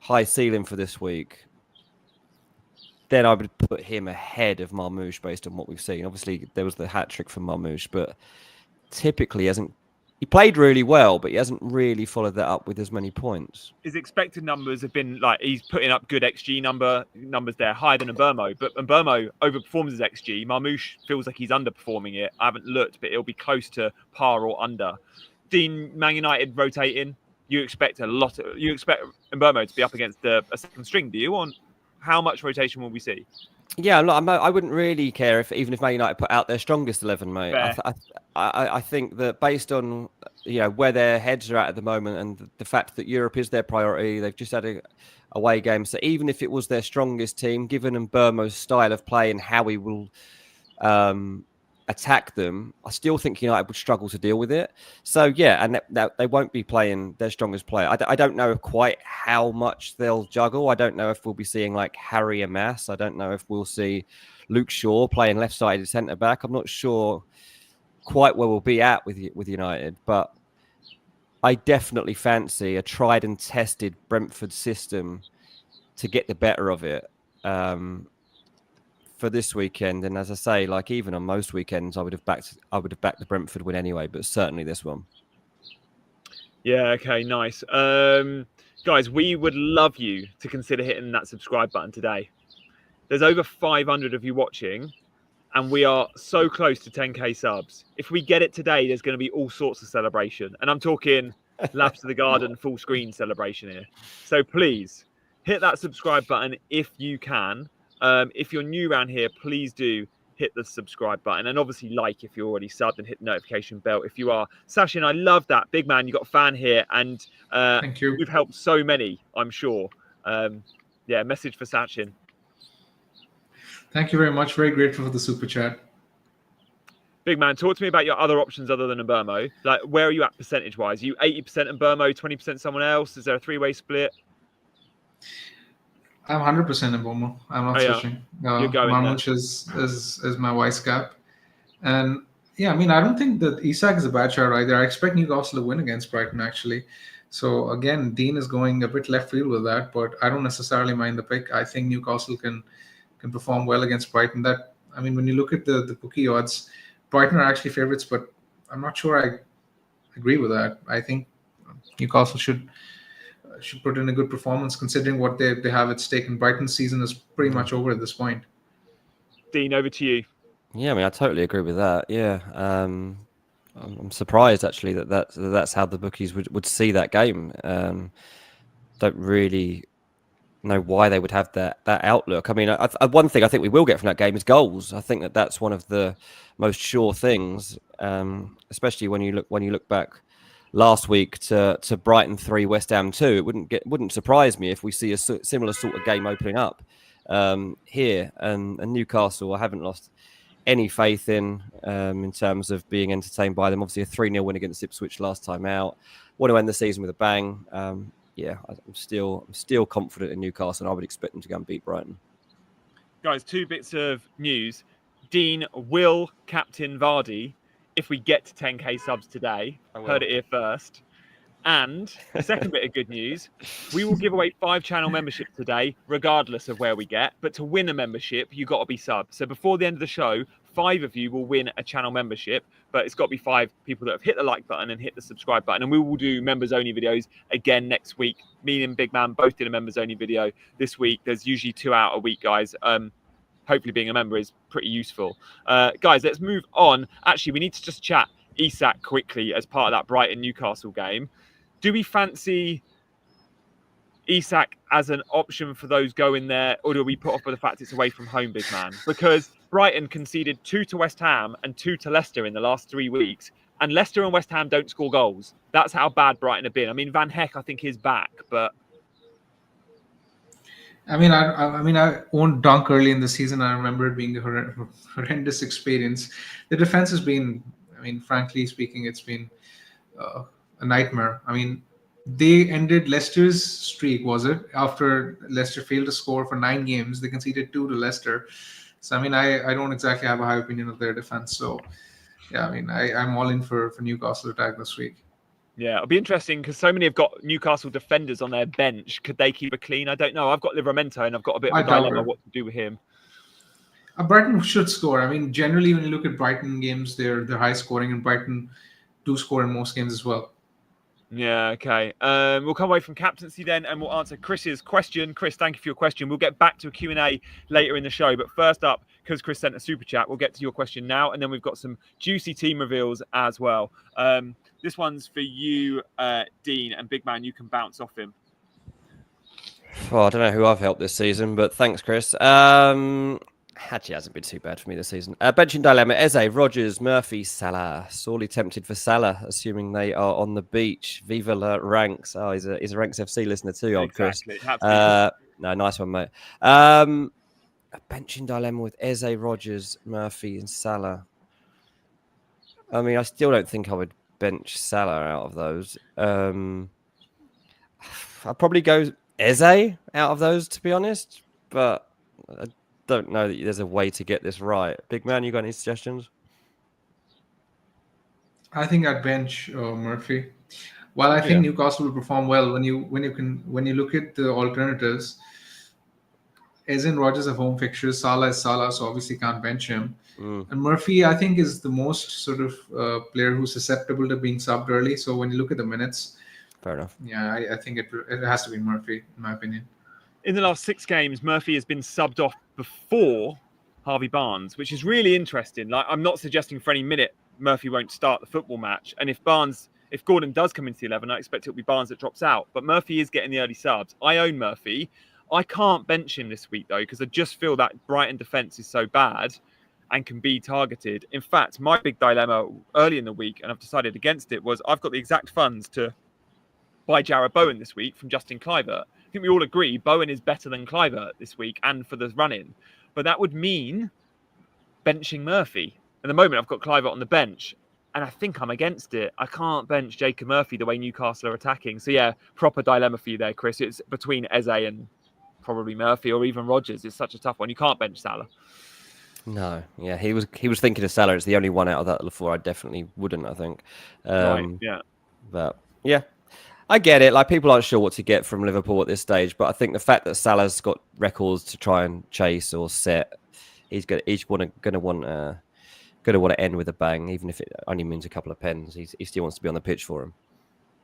A: high ceiling for this week, then I would put him ahead of Marmoush based on what we've seen. Obviously, there was the hat-trick from Marmoush, but typically he played really well, but he hasn't really followed that up with as many points.
B: His expected numbers have been like he's putting up good XG numbers there, higher than Mbeumo. But Mbeumo overperforms his XG. Marmoush feels like he's underperforming it. I haven't looked, but it'll be close to par or under. Dean, Man United rotating. You expect Mbeumo to be up against a second string, do you? On how much rotation will we see?
A: Yeah, I wouldn't really care even if Man United put out their strongest 11, mate. I think that based on where their heads are at the moment and the fact that Europe is their priority, they've just had a away game. So even if it was their strongest team, given Mbeumo's style of play and how he will attack them, I still think United would struggle to deal with it. So yeah, and they won't be playing their strongest player. I don't know quite how much they'll juggle. I don't know if we'll be seeing like Harry Amass. I don't know if we'll see Luke Shaw playing left-sided centre back. I'm not sure quite where we'll be at with United, but I definitely fancy a tried and tested Brentford system to get the better of it. For this weekend, and as I say, like even on most weekends, I would have backed the Brentford win anyway, but certainly this one.
B: Yeah, okay, nice. Guys, we would love you to consider hitting that subscribe button today. There's over 500 of you watching, and we are so close to 10k subs. If we get it today, there's going to be all sorts of celebration, and I'm talking laps to the garden, full screen celebration here. So please hit that subscribe button if you can. If you're new around here, please do hit the subscribe button, and obviously like if you're already subbed, and hit the notification bell if you are. Sachin, I love that. Big man, you got a fan here, and
C: thank you.
B: You've helped so many, I'm sure. Yeah, message for Sachin.
C: Thank you very much. Very grateful for the super chat.
B: Big man, talk to me about your other options other than Mbermo. Like, where are you at percentage-wise? Are you 80% Mbermo, 20% someone else? Is there a three-way split?
C: I'm 100% in Bomo. I'm not
B: Oh, yeah.
C: switching.
B: You're going there.
C: Marmoush is my vice cap. And yeah, I mean, I don't think that Isak is a bad shot either. I expect Newcastle to win against Brighton, actually. So again, Dean is going a bit left field with that, but I don't necessarily mind the pick. I think Newcastle can perform well against Brighton. That, I mean, when you look at the bookie odds, Brighton are actually favorites, but I'm not sure I agree with that. I think Newcastle should put in a good performance considering what they have at stake. And Brighton's season is pretty much over at this point.
B: Dean, over to you.
A: Yeah, I mean, I totally agree with that. Yeah, I'm surprised actually that's how the bookies would see that game. Don't really know why they would have that outlook. I mean, one thing I think we will get from that game is goals. I think that's one of the most sure things, especially when you look back last week to Brighton 3, West Ham 2. It wouldn't surprise me if we see a similar sort of game opening up here. And Newcastle, I haven't lost any faith in terms of being entertained by them. Obviously, a 3-0 win against Ipswich last time out. Want to end the season with a bang. Yeah, I'm still confident in Newcastle, and I would expect them to go and beat Brighton.
B: Guys, 2 bits of news. Dean will captain Vardy if we get to 10k subs today. Heard it here first. And the second bit of good news, we will give away 5 channel memberships today, regardless of where we get. But to win a membership, you got to be sub. So before the end of the show, 5 of you will win a channel membership. But it's got to be 5 people that have hit the like button and hit the subscribe button. And we will do members only videos again next week. Me and Bigman both did a members only video this week. There's usually 2 out a week, guys. Hopefully being a member is pretty useful. Guys, let's move on. Actually, we need to just chat Isak quickly as part of that Brighton-Newcastle game. Do we fancy Isak as an option for those going there, or do we put off by the fact it's away from home, big man? Because Brighton conceded 2 to West Ham and 2 to Leicester in the last 3 weeks, and Leicester and West Ham don't score goals. That's how bad Brighton have been. I mean, Van Heck, I think, is back, but...
C: I mean, I owned Dunk early in the season. I remember it being a horrendous experience. The defense has been, I mean, frankly speaking, it's been a nightmare. I mean, they ended Leicester's streak, was it? After Leicester failed to score for 9 games, they conceded 2 to Leicester. So, I mean, I don't exactly have a high opinion of their defense. So, yeah, I mean, I'm all in for Newcastle attack this week.
B: Yeah, it'll be interesting because so many have got Newcastle defenders on their bench. Could they keep it clean? I don't know. I've got Livramento and I've got a bit of a dilemma what to do with him.
C: Brighton should score. I mean, generally, when you look at Brighton games, they're high scoring, and Brighton do score in most games as well.
B: Yeah, okay. We'll come away from captaincy then, and we'll answer Chris's question. Chris, thank you for your question. We'll get back to a Q&A later in the show. But first up, because Chris sent a super chat, we'll get to your question now, and then we've got some juicy team reveals as well. This one's for you, Dean, and Big Man, you can bounce off him.
A: Well, I don't know who I've helped this season, but thanks, Chris. Actually hasn't been too bad for me this season. Benching dilemma: Eze, Rogers, Murphy, Salah. Sorely tempted for Salah, assuming they are on the beach. Viva la Ranks. Oh, he's a Ranks FC listener too, old
B: exactly.
A: Chris. No, nice one, mate. A benching dilemma with Eze, Rogers, Murphy, and Salah. I mean, I still don't think I would bench Salah out of those. I'd probably go Eze out of those, to be honest, but I don't know that there's a way to get this right. Big man, you got any suggestions?
C: I think I'd bench Murphy. While I think Newcastle will perform well, when you look at the alternatives, as in Rodgers have home fixtures, Salah is Salah, so obviously can't bench him. And Murphy, I think, is the most sort of player who's susceptible to being subbed early. So when you look at the minutes,
A: fair enough.
C: Yeah, I think it has to be Murphy, in my opinion.
B: In the last 6 games, Murphy has been subbed off before Harvey Barnes, which is really interesting. Like, I'm not suggesting for any minute Murphy won't start the football match. And if Gordon does come into the 11, I expect it'll be Barnes that drops out. But Murphy is getting the early subs. I own Murphy. I can't bench him this week, though, because I just feel that Brighton defence is so bad and can be targeted. In fact, my big dilemma early in the week, and I've decided against it, was I've got the exact funds to buy Jarrod Bowen this week from Justin Kluivert. I think we all agree Bowen is better than Kluivert this week and for the run-in. but that would mean benching Murphy. At the moment, I've got Clivert on the bench, and I think I'm against it. I can't bench Jacob Murphy the way Newcastle are attacking. So yeah, proper dilemma for you there, Chris. It's between Eze and probably Murphy or even Rodgers. It's such a tough one. You can't bench Salah.
A: No, yeah, he was thinking of Salah. It's the only one out of that four I definitely wouldn't. I think.
B: Right. Yeah.
A: But yeah, I get it. Like, people aren't sure what to get from Liverpool at this stage, but I think the fact that Salah's got records to try and chase or set, he's going to want to end with a bang, even if it only means a couple of pens. He still wants to be on the pitch for him.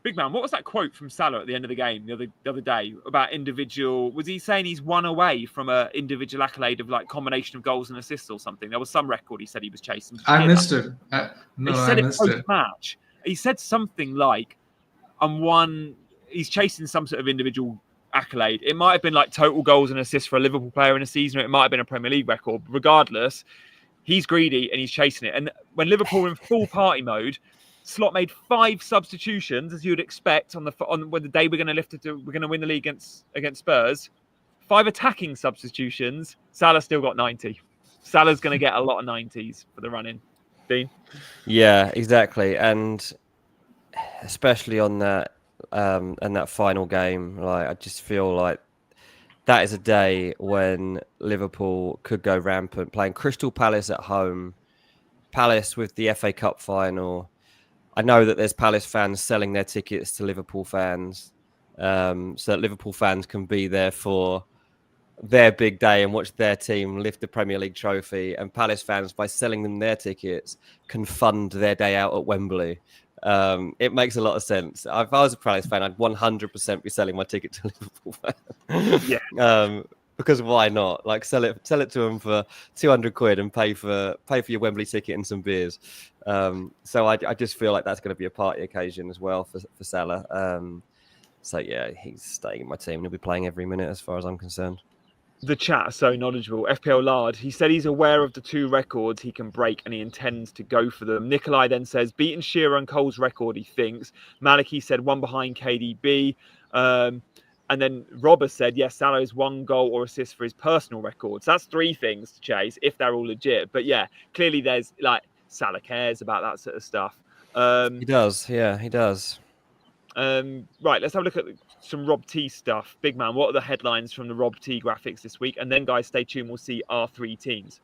B: Big man, what was that quote from Salah at the end of the game the other day about individual? Was he saying he's one away from an individual accolade of like combination of goals and assists or something? There was some record he said he was chasing.
C: I missed it.
B: He said it post-match. He said something like, he's chasing some sort of individual accolade. It might have been like total goals and assists for a Liverpool player in a season, or it might have been a Premier League record. Regardless, he's greedy and he's chasing it. And when Liverpool were in full party mode, Slot made 5 substitutions, as you would expect on the day we're going to win the league against Spurs. 5 attacking substitutions. Salah still got 90. Salah's going to get a lot of 90s for the run-in. Dean?
A: Yeah, exactly, and especially on that and that final game, like, I just feel like that is a day when Liverpool could go rampant, playing Crystal Palace at home. Palace with the FA Cup final. I know that there's Palace fans selling their tickets to Liverpool fans, so that Liverpool fans can be there for their big day and watch their team lift the Premier League trophy. And Palace fans, by selling them their tickets, can fund their day out at Wembley. It makes a lot of sense. If I was a Palace fan, I'd 100% be selling my ticket to Liverpool fans.
B: Yeah.
A: Because why not? Like, sell it to them for 200 quid and pay for your Wembley ticket and some beers. So I just feel like that's going to be a party occasion as well for Salah. So yeah, he's staying in my team and he'll be playing every minute as far as I'm concerned.
B: The chat is so knowledgeable. FPL Lard, he said he's aware of the 2 records he can break and he intends to go for them. Nikolai then says, beaten Shearer and Cole's record, he thinks. Maliki said 1 behind KDB. And then Robert said, yes, Salah is 1 goal or assist for his personal records. That's 3 things to chase if they're all legit. But yeah, clearly there's like Salah cares about that sort of stuff.
A: He does. Yeah, he does.
B: Right, let's have a look at some Rob T stuff. Big man, what are the headlines from the Rob T graphics this week? And then, guys, stay tuned. We'll see our 3 teams.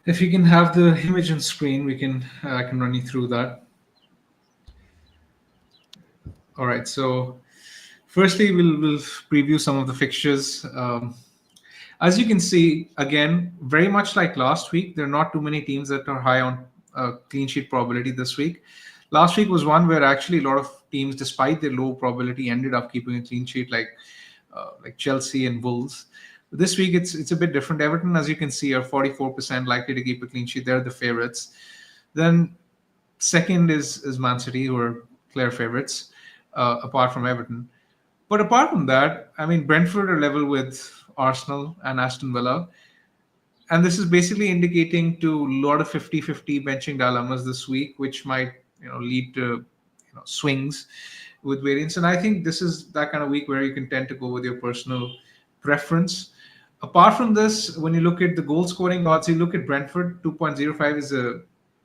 C: If you can have the image on screen, I can run you through that. All right, so firstly, we'll preview some of the fixtures. As you can see, again, very much like last week, there are not too many teams that are high on clean sheet probability this week. Last week was one where actually a lot of teams, despite their low probability, ended up keeping a clean sheet, like Chelsea and Wolves. This week, it's a bit different. Everton, as you can see, are 44% likely to keep a clean sheet. They're the favorites. Then second is Man City, who are clear favorites, apart from Everton. But apart from that, I mean, Brentford are level with Arsenal and Aston Villa. And this is basically indicating to a lot of 50-50 benching dilemmas this week, which might lead to swings with variance. And I think this is that kind of week where you can tend to go with your personal preference. Apart from this, when you look at the goal scoring odds, you look at Brentford, 2.05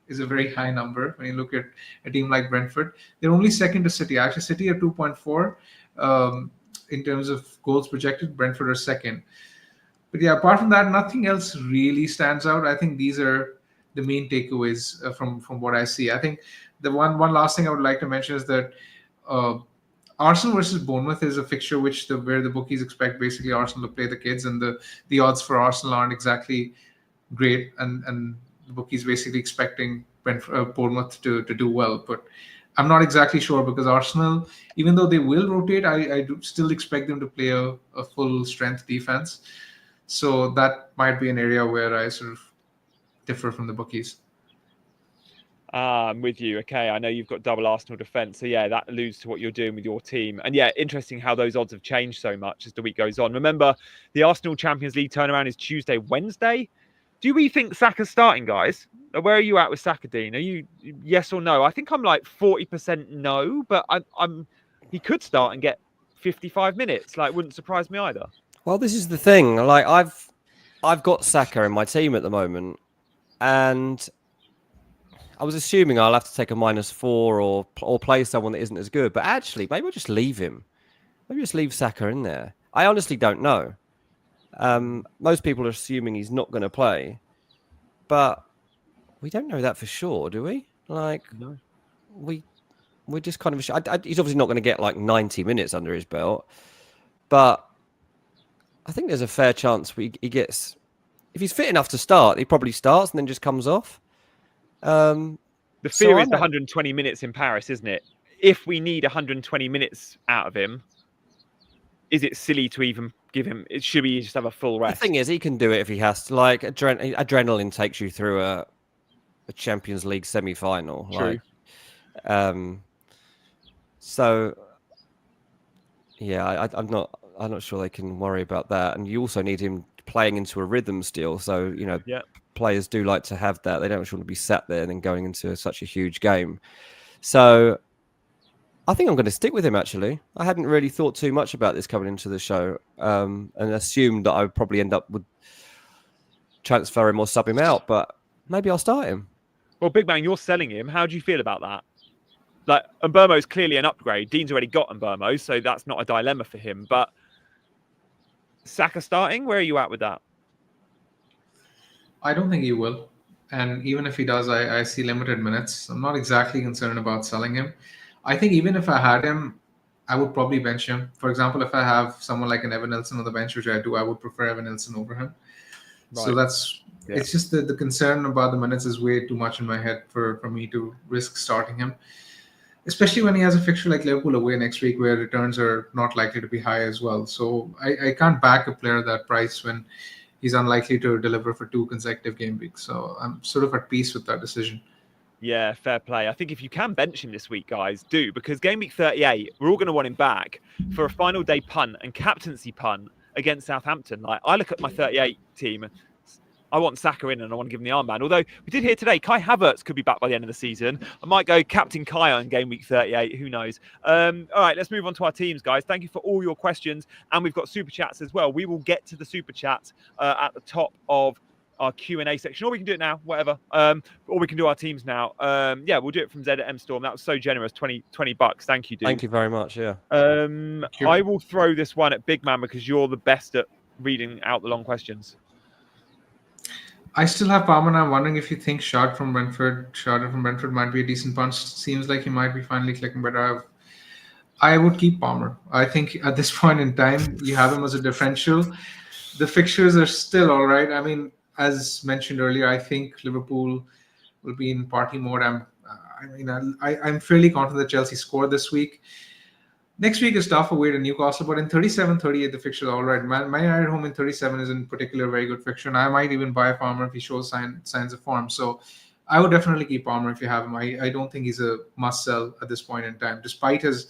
C: is a very high number. When you look at a team like Brentford, they're only second to City. Actually, City are 2.4 in terms of goals projected. Brentford are second. But yeah, apart from that, nothing else really stands out. I think these are the main takeaways from what I see. I think the one last thing I would like to mention is that Arsenal versus Bournemouth is a fixture where the bookies expect basically Arsenal to play the kids, and the odds for Arsenal aren't exactly great, and the bookies basically expecting Bournemouth to do well. But I'm not exactly sure, because Arsenal, even though they will rotate, I do still expect them to play a full strength defense. So that might be an area where I sort of differ from the bookies.
B: I'm with you. Okay, I know you've got double Arsenal defence. So yeah, that alludes to what you're doing with your team. And yeah, interesting how those odds have changed so much as the week goes on. Remember, the Arsenal Champions League turnaround is Tuesday, Wednesday. Do we think Saka's starting, guys? Where are you at with Saka, Dean? Are you yes or no? I think I'm like 40% no, but I'm he could start and get 55 minutes. Like, wouldn't surprise me either.
A: Well, this is the thing. Like I've got Saka in my team at the moment, and I was assuming I'll have to take a -4 or play someone that isn't as good. But actually, maybe I'll just leave him. Maybe just leave Saka in there. I honestly don't know. Most people are assuming he's not going to play, but we don't know that for sure, do we? Like,
B: No.
A: we're just kind of. He's obviously not going to get like 90 minutes under his belt, but I think there's a fair chance he gets. If he's fit enough to start, he probably starts and then just comes off.
B: The fear is the 120 minutes in Paris, isn't it? If we need 120 minutes out of him, is it silly to even give him? Should we just have a full rest?
A: The thing is, he can do it if he has to. Like adrenaline takes you through a Champions League semi-final.
B: True.
A: Like, so yeah, I'm not sure they can worry about that. And you also need him playing into a rhythm still. So players do like to have that. They don't just want to be sat there and then going into such a huge game. So I think I'm going to stick with him, actually. I hadn't really thought too much about this coming into the show, and assumed that I would probably end up with transfer him or sub him out, but maybe I'll start him.
B: Well, Bigman, you're selling him. How do you feel about that? Like, Mbermo's clearly an upgrade. Dean's already got Mbermo, so that's not a dilemma for him. But Saka starting, where are you at with that?
C: I don't think he will. And even if he does, I see limited minutes. I'm not exactly concerned about selling him. I think even if I had him, I would probably bench him. For example, if I have someone like an Evan Nilsson on the bench, which I do, I would prefer Evan Nilsson over him. Right. So it's just the concern about the minutes is way too much in my head for me to risk starting him. Especially when he has a fixture like Liverpool away next week where returns are not likely to be high as well. So I can't back a player at that price when he's unlikely to deliver for 2 consecutive game weeks. So I'm sort of at peace with that decision.
B: Yeah, fair play. I think if you can bench him this week, guys, do. Because game week 38, we're all going to want him back for a final day punt and captaincy punt against Southampton. Like, I look at my 38 team, I want Saka in and I want to give him the armband. Although we did hear today, Kai Havertz could be back by the end of the season. I might go Captain Kai on game week 38. Who knows? All right, let's move on to our teams, guys. Thank you for all your questions. And we've got super chats as well. We will get to the super chats at the top of our Q&A section, or we can do it now, whatever. Or we can do our teams now. Yeah, we'll do it from Z at M Storm. That was so generous, $20. Thank you, dude.
A: Thank you very much. Yeah.
B: I will throw this one at Bigman because you're the best at reading out the long questions.
C: I still have Palmer. I'm wondering if you think Shard from Brentford might be a decent punch. Seems like he might be finally clicking better. I would keep Palmer. I think at this point in time, you have him as a differential. The fixtures are still all right. I mean, as mentioned earlier, I think Liverpool will be in party mode. I'm fairly confident that Chelsea scored this week. Next week is tough away to Newcastle, but in 37-38, the fixture is all right. Man United at home in 37 is in particular a very good fixture, and I might even buy Palmer if he shows signs of form. So I would definitely keep Palmer if you have him. I don't think he's a must-sell at this point in time, despite his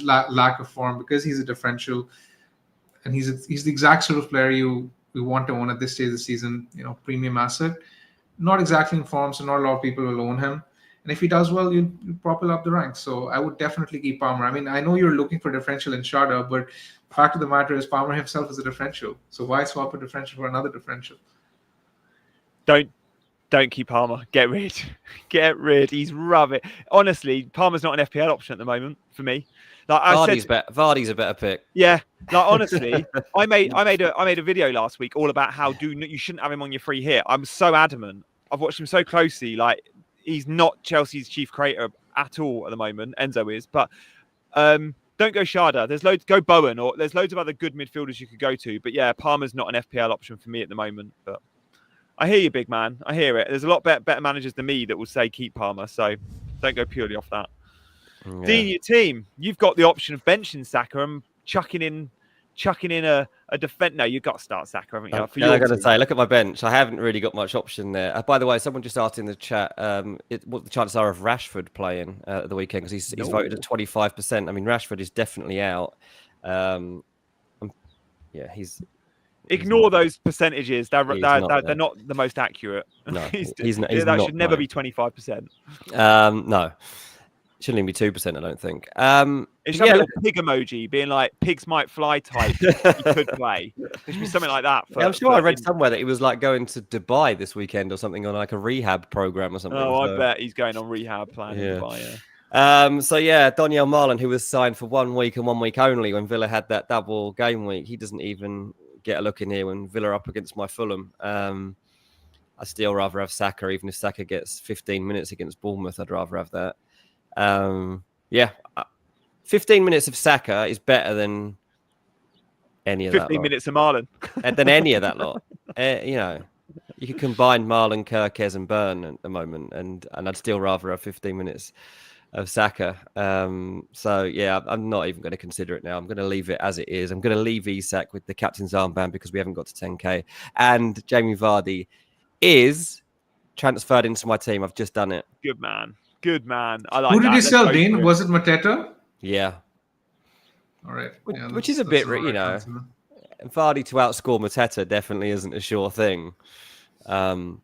C: lack of form, because he's a differential, and he's the exact sort of player you want to own at this stage of the season, premium asset. Not exactly in form, so not a lot of people will own him. And if he does well, you'll propel up the ranks. So I would definitely keep Palmer. I mean, I know you're looking for differential in Sharda, but the fact of the matter is Palmer himself is a differential. So why swap a differential for another differential?
B: Don't keep Palmer. Get rid. Get rid. He's rubbish. Honestly, Palmer's not an FPL option at the moment for me. Like
A: Vardy's a better pick.
B: Yeah. Like, honestly, I made a video last week all about how you shouldn't have him on your free hit. I'm so adamant. I've watched him so closely. Like, he's not Chelsea's chief creator at all at the moment. Enzo is, but don't go Sharda. There's loads. Go Bowen, or there's loads of other good midfielders you could go to. But yeah, Palmer's not an FPL option for me at the moment. But I hear you, big man. I hear it. There's a lot better managers than me that will say keep Palmer. So don't go purely off that. Yeah. Dean, your team, you've got the option of benching Saka and chucking in a defense. No, you've got to start Saka, haven't you?
A: I'm going to say, look at my bench. I haven't really got much option there. By the way, someone just asked in the chat what the chances are of Rashford playing at the weekend, because he's voted at 25%. I mean, Rashford is definitely out. He's...
B: Ignore those percentages. They're not the most accurate.
A: No, he's not.
B: That should never be 25%.
A: No. Shouldn't even be 2%, I don't think.
B: It should
A: yeah,
B: have a little pig emoji being like pigs might fly type. He could play. There should be something like that.
A: I'm sure I read somewhere that he was like going to Dubai this weekend or something on like a rehab program or something.
B: Oh, I bet he's going on rehab plan in Dubai.
A: So yeah, Donyell Marlon, who was signed for 1 week and 1 week only when Villa had that double game week, he doesn't even get a look in here when Villa are up against my Fulham. I still rather have Saka, even if Saka gets 15 minutes against Bournemouth. I'd rather have that. 15 minutes of Saka is better than any of
B: 15 minutes of Marlon.
A: Than any of that lot. You could combine Marlon, Kirkez, and Burn at the moment, and I'd still rather have 15 minutes of Saka. So yeah, I'm not even going to consider it now. I'm going to leave it as it is. I'm going to leave Isak with the captain's armband because we haven't got to 10k. And Jamie Vardy is transferred into my team. I've just done it.
B: Good man. Good man. I like
C: Who did
B: that.
C: you sell, Dean? Was it Mateta?
A: Yeah.
C: All right.
A: Which is a bit, Vardy to outscore Mateta definitely isn't a sure thing. And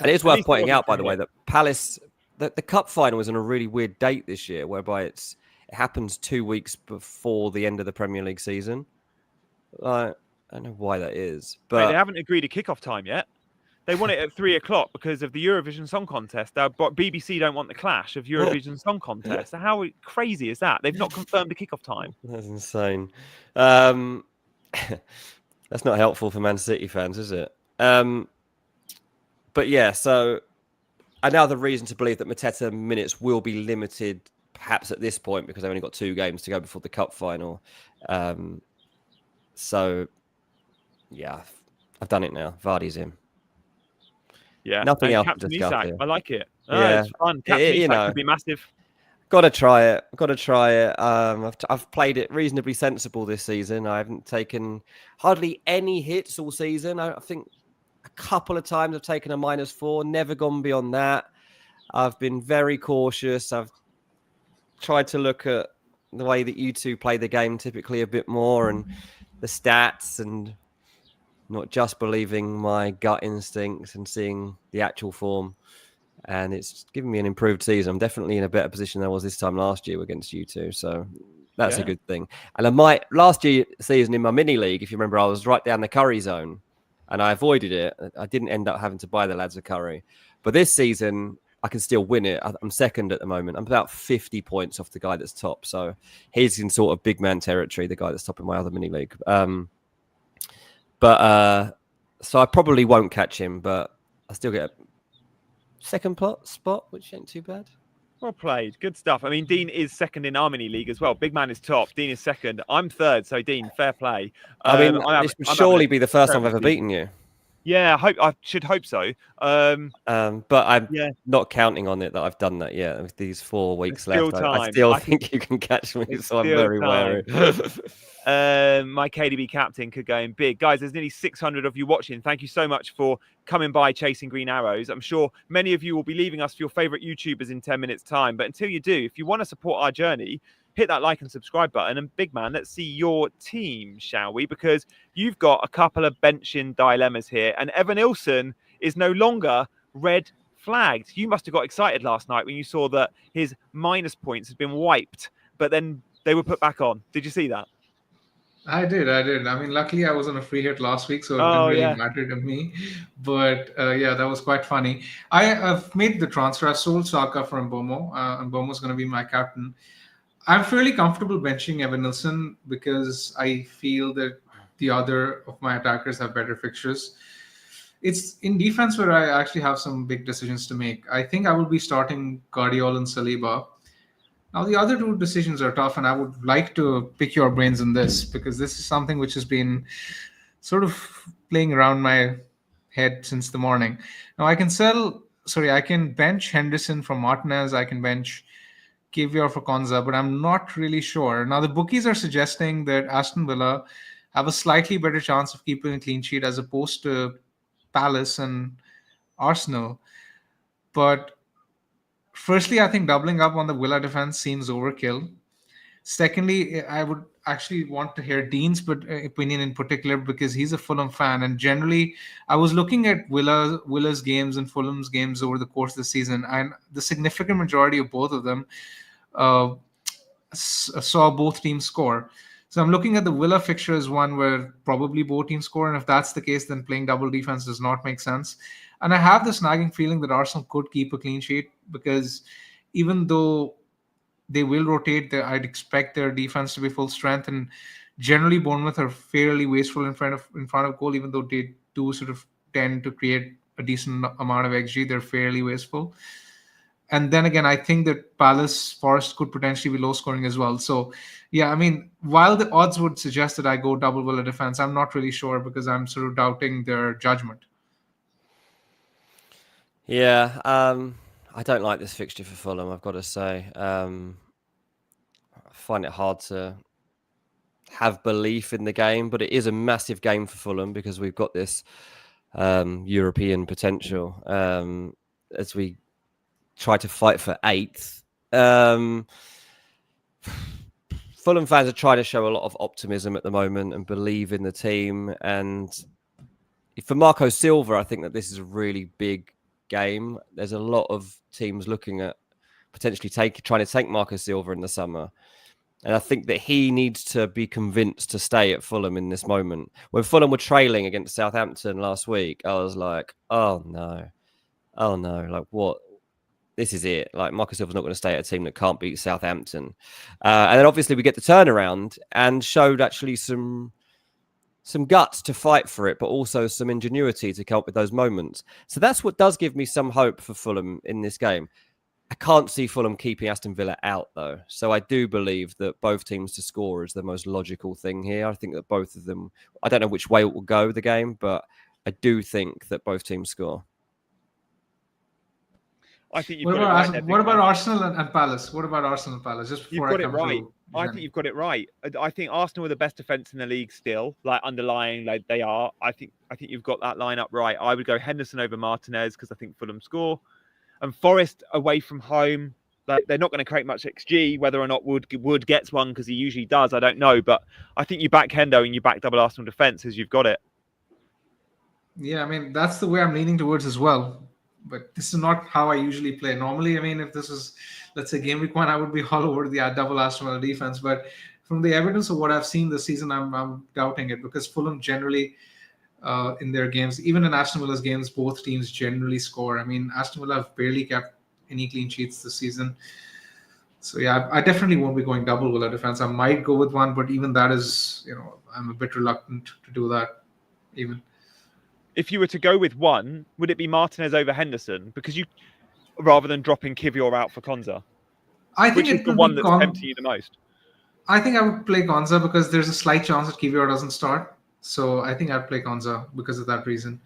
A: it is worth pointing out, by the way, that Palace, the cup final is on a really weird date this year, whereby it happens 2 weeks before the end of the Premier League season. I don't know why that is, but
B: they haven't agreed a kickoff time yet. They want it at 3:00 because of the Eurovision Song Contest. But BBC don't want the clash of Eurovision Song Contest. So how crazy is that? They've not confirmed the kickoff time.
A: That's insane. That's not helpful for Man City fans, is it? But yeah, so another reason to believe that Mateta minutes will be limited, perhaps at this point, because they've only got 2 games to go before the cup final. So yeah, I've done it now. Vardy's in.
B: Yeah,
A: nothing else.
B: Captain Isak, I like it.
A: Yeah,
B: it's fun. Captain Isak could be massive.
A: Got to try it. I've played it reasonably sensible this season. I haven't taken hardly any hits all season. I think a couple of times I've taken a -4. Never gone beyond that. I've been very cautious. I've tried to look at the way that you two play the game typically a bit more and the stats and not just believing my gut instincts and seeing the actual form. And it's given me an improved season. I'm definitely in a better position than I was this time last year against you two. So that's a good thing. And last year season in my mini league, if you remember, I was right down the curry zone and I avoided it. I didn't end up having to buy the lads a curry. But this season, I can still win it. I'm second at the moment. I'm about 50 points off the guy that's top. So he's in sort of big man territory, the guy that's top in my other mini league. So I probably won't catch him, but I still get a second spot, which ain't too bad.
B: Well played. Good stuff. I mean, Dean is second in our mini league as well. Bigman is top. Dean is second. I'm third. So, Dean, fair play.
A: This would surely be the first time I've ever beaten you.
B: Yeah, I should hope so.
A: But I'm not counting on it that I've done that yet. With these 4 weeks left, I still think you can catch me. So I'm very wary.
B: My KDB captain could go in big. Guys, there's nearly 600 of you watching. Thank you so much for coming by Chasing Green Arrows. I'm sure many of you will be leaving us for your favorite YouTubers in 10 minutes time. But until you do, if you want to support our journey, hit that like and subscribe button. And big man, let's see your team, shall we? Because you've got a couple of benching dilemmas here. And Evan Ilson is no longer red flagged. You must have got excited last night when you saw that his minus points had been wiped, but then they were put back on. Did you see that?
C: I did. I mean, luckily I was on a free hit last week, so it didn't really matter to me. But that was quite funny. I've made the transfer. I sold Saka from Bomo, and Bomo's going to be my captain. I'm fairly comfortable benching Evan Nilsson because I feel that the other of my attackers have better fixtures. It's in defense where I actually have some big decisions to make. I think I will be starting Guardiola and Saliba. Now, the other 2 decisions are tough, and I would like to pick your brains on this because this is something which has been sort of playing around my head since the morning. Now, I can bench Henderson for Martinez. I can bench Kivior for Konza, but I'm not really sure. Now, the bookies are suggesting that Aston Villa have a slightly better chance of keeping a clean sheet as opposed to Palace and Arsenal. But firstly, I think doubling up on the Villa defense seems overkill. Secondly, I actually want to hear Dean's opinion in particular because he's a Fulham fan, and generally, I was looking at Villa's games and Fulham's games over the course of the season, and the significant majority of both of them uh, saw both teams score. So I'm looking at the Villa fixture as one where probably both teams score, and if that's the case, then playing double defense does not make sense. And I have this nagging feeling that Arsenal could keep a clean sheet because even though they will rotate, I'd expect their defense to be full strength, and generally Bournemouth are fairly wasteful in front of goal, even though they do sort of tend to create a decent amount of XG. They're fairly wasteful. And then again, I think that Palace Forest could potentially be low scoring as well. So, yeah, I mean, while the odds would suggest that I go double Villa defense, I'm not really sure because I'm sort of doubting their judgment.
A: Yeah, I don't like this fixture for Fulham, I've got to say. I find it hard to have belief in the game, but it is a massive game for Fulham because we've got this European potential as we try to fight for 8th. Fulham fans are trying to show a lot of optimism at the moment and believe in the team. And for Marco Silva, I think that this is a really big game. There's a lot of teams looking at potentially trying to take Marco Silva in the summer. And I think that he needs to be convinced to stay at Fulham in this moment. When Fulham were trailing against Southampton last week, I was like, oh no, like what? This is it. Like Marco Silva's not going to stay at a team that can't beat Southampton. And then obviously we get the turnaround and showed actually some guts to fight for it, but also some ingenuity to cope with those moments. So that's what does give me some hope for Fulham in this game. I can't see Fulham keeping Aston Villa out, though. So I do believe that both teams to score is the most logical thing here. I think that both of them, I don't know which way it will go, the game, but I do think that both teams score.
B: I think
C: what about Arsenal and Palace? What about Arsenal and Palace? Just before
B: you've got it right. I think you've got it right. I think Arsenal are the best defense in the league still, like underlying, like they are. I think you've got that lineup right. I would go Henderson over Martinez because I think Fulham score. And Forest away from home, like they're not going to create much XG. Whether or not Wood gets one because he usually does, I don't know. But I think you back Hendo and you back double Arsenal defense as you've got it.
C: Yeah, I mean that's the way I'm leaning towards as well. But this is not how I usually play. Normally, I mean, if this was, let's say, game week 1, I would be all over the double Aston Villa defense. But from the evidence of what I've seen this season, I'm doubting it because Fulham generally. In their games, even in Aston Villa's games, both teams generally score. I mean, Aston Villa have barely kept any clean sheets this season. So yeah, I definitely won't be going double Villa defense. I might go with one, but even that is, I'm a bit reluctant to do that. Even
B: if you were to go with one, would it be Martinez over Henderson? Because rather than dropping Kivior out for Konza,
C: I think
B: it's the one that's tempting you the most.
C: I think I would play Konza because there's a slight chance that Kivior doesn't start. So I think I'd play Konza because of that reason.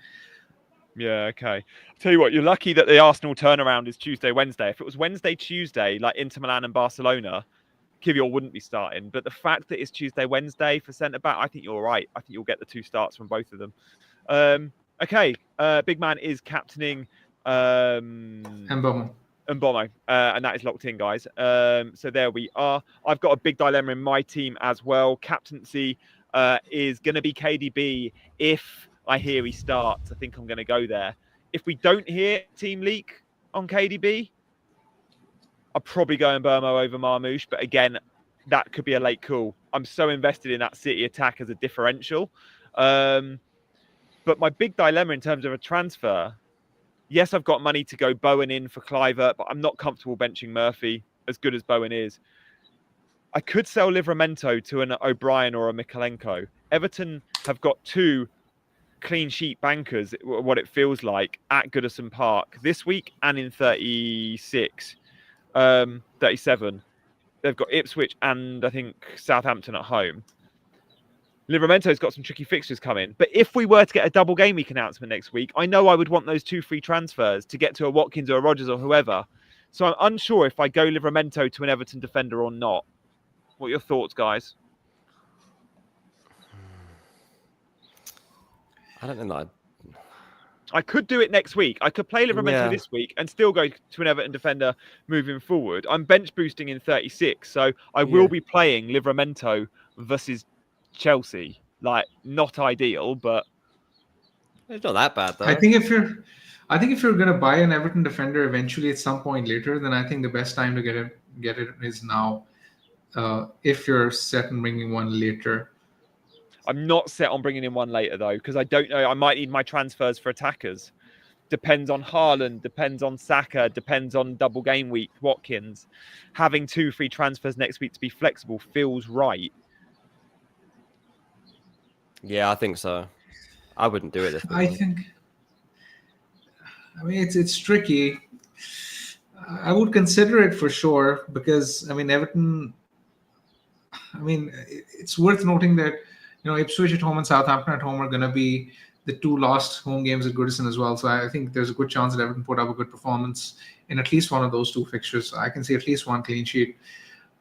B: Yeah, okay. I'll tell you what, you're lucky that the Arsenal turnaround is Tuesday, Wednesday. If it was Wednesday, Tuesday, like Inter Milan and Barcelona, Kivior wouldn't be starting. But the fact that it's Tuesday, Wednesday for centre-back, I think you're right. I think you'll get the 2 starts from both of them. Okay, Bigman is captaining
C: Mbomo.
B: And that is locked in, guys. So there we are. I've got a big dilemma in my team as well. Captaincy is going to be KDB. If I hear he starts, I think I'm going to go there. If we don't hear team leak on KDB, I'll probably go in Burmo over Marmoush. But again, that could be a late call. I'm so invested in that City attack as a differential. But my big dilemma in terms of a transfer, yes, I've got money to go Bowen in for Kluivert, but I'm not comfortable benching Murphy, as good as Bowen is. I could sell Livramento to an O'Brien or a Mikalenko. Everton have got 2 clean sheet bankers, what it feels like, at Goodison Park this week and in 37. They've got Ipswich and I think Southampton at home. Livramento's got some tricky fixtures coming. But if we were to get a double game week announcement next week, I know I would want those 2 free transfers to get to a Watkins or a Rodgers or whoever. So I'm unsure if I go Livramento to an Everton defender or not. What are your thoughts, guys?
A: I don't know.
B: I could do it next week. I could play Livramento this week and still go to an Everton defender moving forward. I'm bench boosting in 36, so I will be playing Livramento versus Chelsea. Like, not ideal, but
A: It's not that bad though.
C: I think if you're gonna buy an Everton defender eventually at some point later, then I think the best time to get it is now. If you're set on bringing one later.
B: I'm not set on bringing in one later though, because I don't know. I might need my transfers for attackers. Depends on Haaland, depends on Saka, depends on double game week, Watkins. Having 2 free transfers next week to be flexible feels right.
A: Yeah, I think so. I wouldn't do it this
C: I
A: week.
C: think. I mean, it's tricky. I would consider it for sure because I mean Everton. I mean, it's worth noting that Ipswich at home and Southampton at home are going to be the 2 last home games at Goodison as well. So I think there's a good chance that Everton put up a good performance in at least one of those 2 fixtures. I can see at least 1 clean sheet.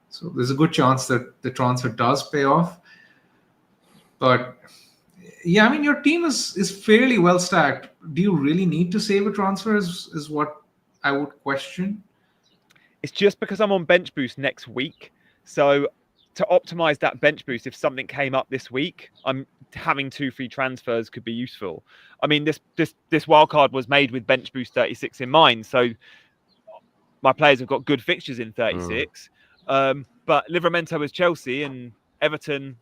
C: So there's a good chance that the transfer does pay off. But yeah, I mean, your team is fairly well stacked. Do you really need to save a transfer is what I would question.
B: It's just because I'm on bench boost next week. So to optimize that bench boost, if something came up this week, I'm having 2 free transfers could be useful. I mean, this wildcard was made with bench boost 36 in mind. So my players have got good fixtures in 36. But Livramento is Chelsea and Everton.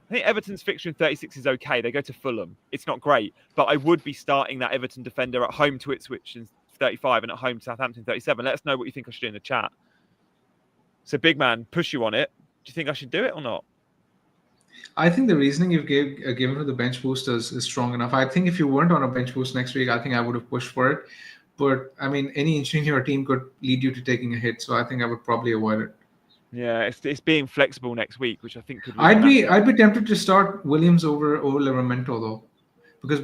B: I think Everton's fixture in 36 is okay. They go to Fulham. It's not great, but I would be starting that Everton defender at home to Ipswich in 35 and at home to Southampton 37. Let us know what you think I should do in the chat. So, Bigman, push you on it. Do you think I should do it or not?
C: I think the reasoning you've given for the bench boost is strong enough. I think if you weren't on a bench boost next week, I think I would have pushed for it. But, I mean, any injury in your team could lead you to taking a hit, so I think I would probably avoid it.
B: Yeah, it's being flexible next week, which I think could.
C: I'd be tempted to start Williams over Livramento though, because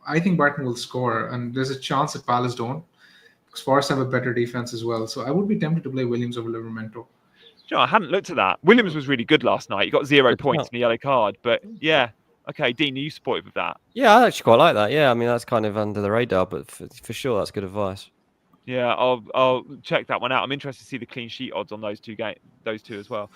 C: I think Brighton will score, and there's a chance that Palace don't, because Forest have a better defense as well. So I would be tempted to play Williams over Livramento.
B: I hadn't looked at that. Williams was really good last night. He got 0 points in the yellow card, but yeah. Okay, Dean, are you supportive of that?
A: Yeah, I actually quite like that. Yeah, I mean that's kind of under the radar, but for sure that's good advice.
B: Yeah, I'll check that one out. I'm interested to see the clean sheet odds on those two as well.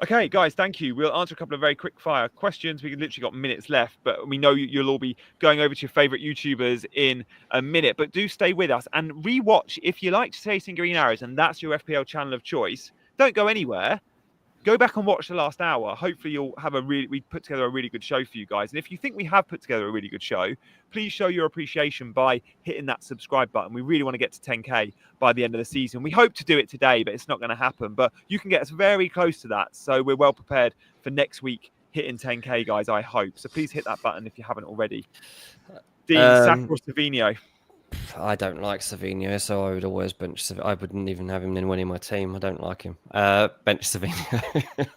B: Okay, guys, thank you. We'll answer a couple of very quick fire questions. We've literally got minutes left, but we know you'll all be going over to your favorite YouTubers in a minute. But do stay with us and rewatch if you like Chasing Green Arrows and that's your FPL channel of choice. Don't go anywhere. Go back and watch the last hour. Hopefully you'll have we put together a really good show for you guys. And if you think we have put together a really good show, please show your appreciation by hitting that subscribe button. We really want to get to 10K by the end of the season. We hope to do it today, but it's not going to happen. But you can get us very close to that. So we're well prepared for next week hitting 10K, guys, I hope. So please hit that button if you haven't already. Dean, Saka or Savinho?
A: I don't like Savinho, so I would always bench Savinho. I wouldn't even have him in winning my team. I don't like him. Bench Savinho.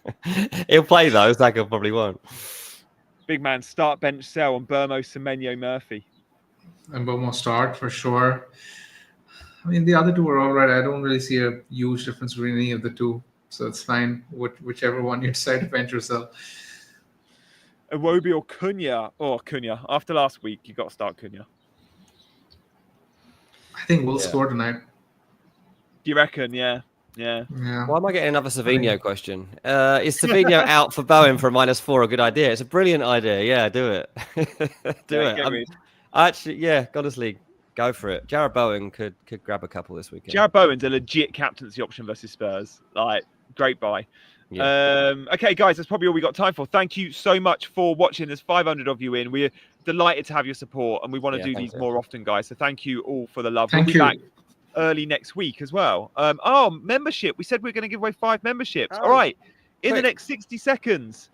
A: He'll play though. Saka probably won't.
B: Bigman, start, bench, sell on Burmo, Semenyo, Murphy.
C: And Burmo start for sure. I mean, the other 2 are all right. I don't really see a huge difference between any of the 2, so it's fine. Whichever one you decide to bench yourself.
B: Iwobi or Cunha? Oh, Cunha. After last week, you got to start Cunha.
C: I think we'll score tonight.
B: Do you reckon? Yeah.
A: Why am I getting another Savinho question? Is Savinho out for Bowen for -4 a good idea? It's a brilliant idea. Yeah, do it. do it. Actually, yeah, Goddess League, go for it. Jared Bowen could grab a couple this weekend.
B: Jared Bowen's a legit captaincy option versus Spurs. Like, great buy. Yeah. Okay, guys, that's probably all we got time for. Thank you so much for watching. There's 500 of you in. We're delighted to have your support, and we want to do these more often, guys. So thank you all for the love. We'll be back early next week as well. Membership. We said we were going to give away 5 memberships. All right. In the next 60 seconds,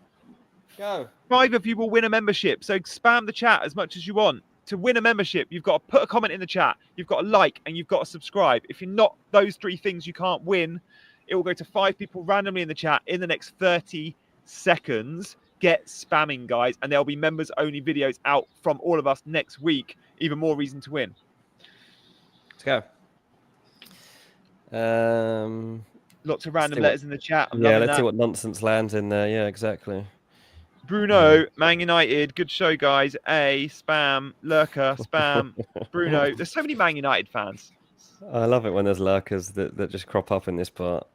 A: go.
B: 5 of you will win a membership. So spam the chat as much as you want. To win a membership, you've got to put a comment in the chat. You've got to like, and you've got to subscribe. If you're not those 3 things, you can't win. It will go to 5 people randomly in the chat in the next 30 seconds. Get spamming, guys, and there'll be members-only videos out from all of us next week. Even more reason to win.
A: Let's go.
B: Lots of random letters in the chat.
A: Let's see what nonsense lands in there. Yeah, exactly.
B: Bruno, Man United. Good show, guys. Spam, lurker, spam, Bruno. There's so many Man United fans.
A: I love it when there's lurkers that just crop up in this part.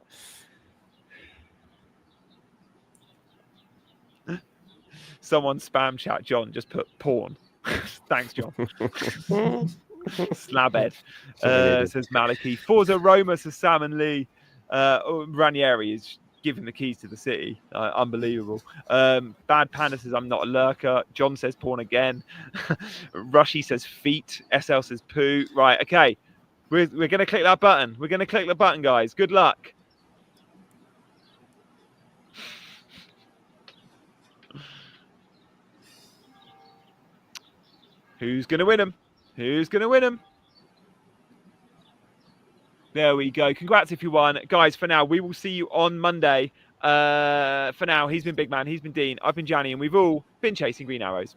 B: Someone spam chat John, just put porn. Thanks, John. Slabhead. Says Maliki. Forza Roma, says Sam and Lee. Ranieri is giving the keys to the city. Unbelievable. Bad Panda says I'm not a lurker. John says porn again. Rushy says feet. SL says poo. Right, okay. We're going to click that button. We're going to click the button, guys. Good luck. Who's going to win them? Who's going to win them? There we go. Congrats if you won. Guys, for now, we will see you on Monday. For now, he's been Bigman, he's been Dean, I've been Gianni, and we've all been chasing green arrows.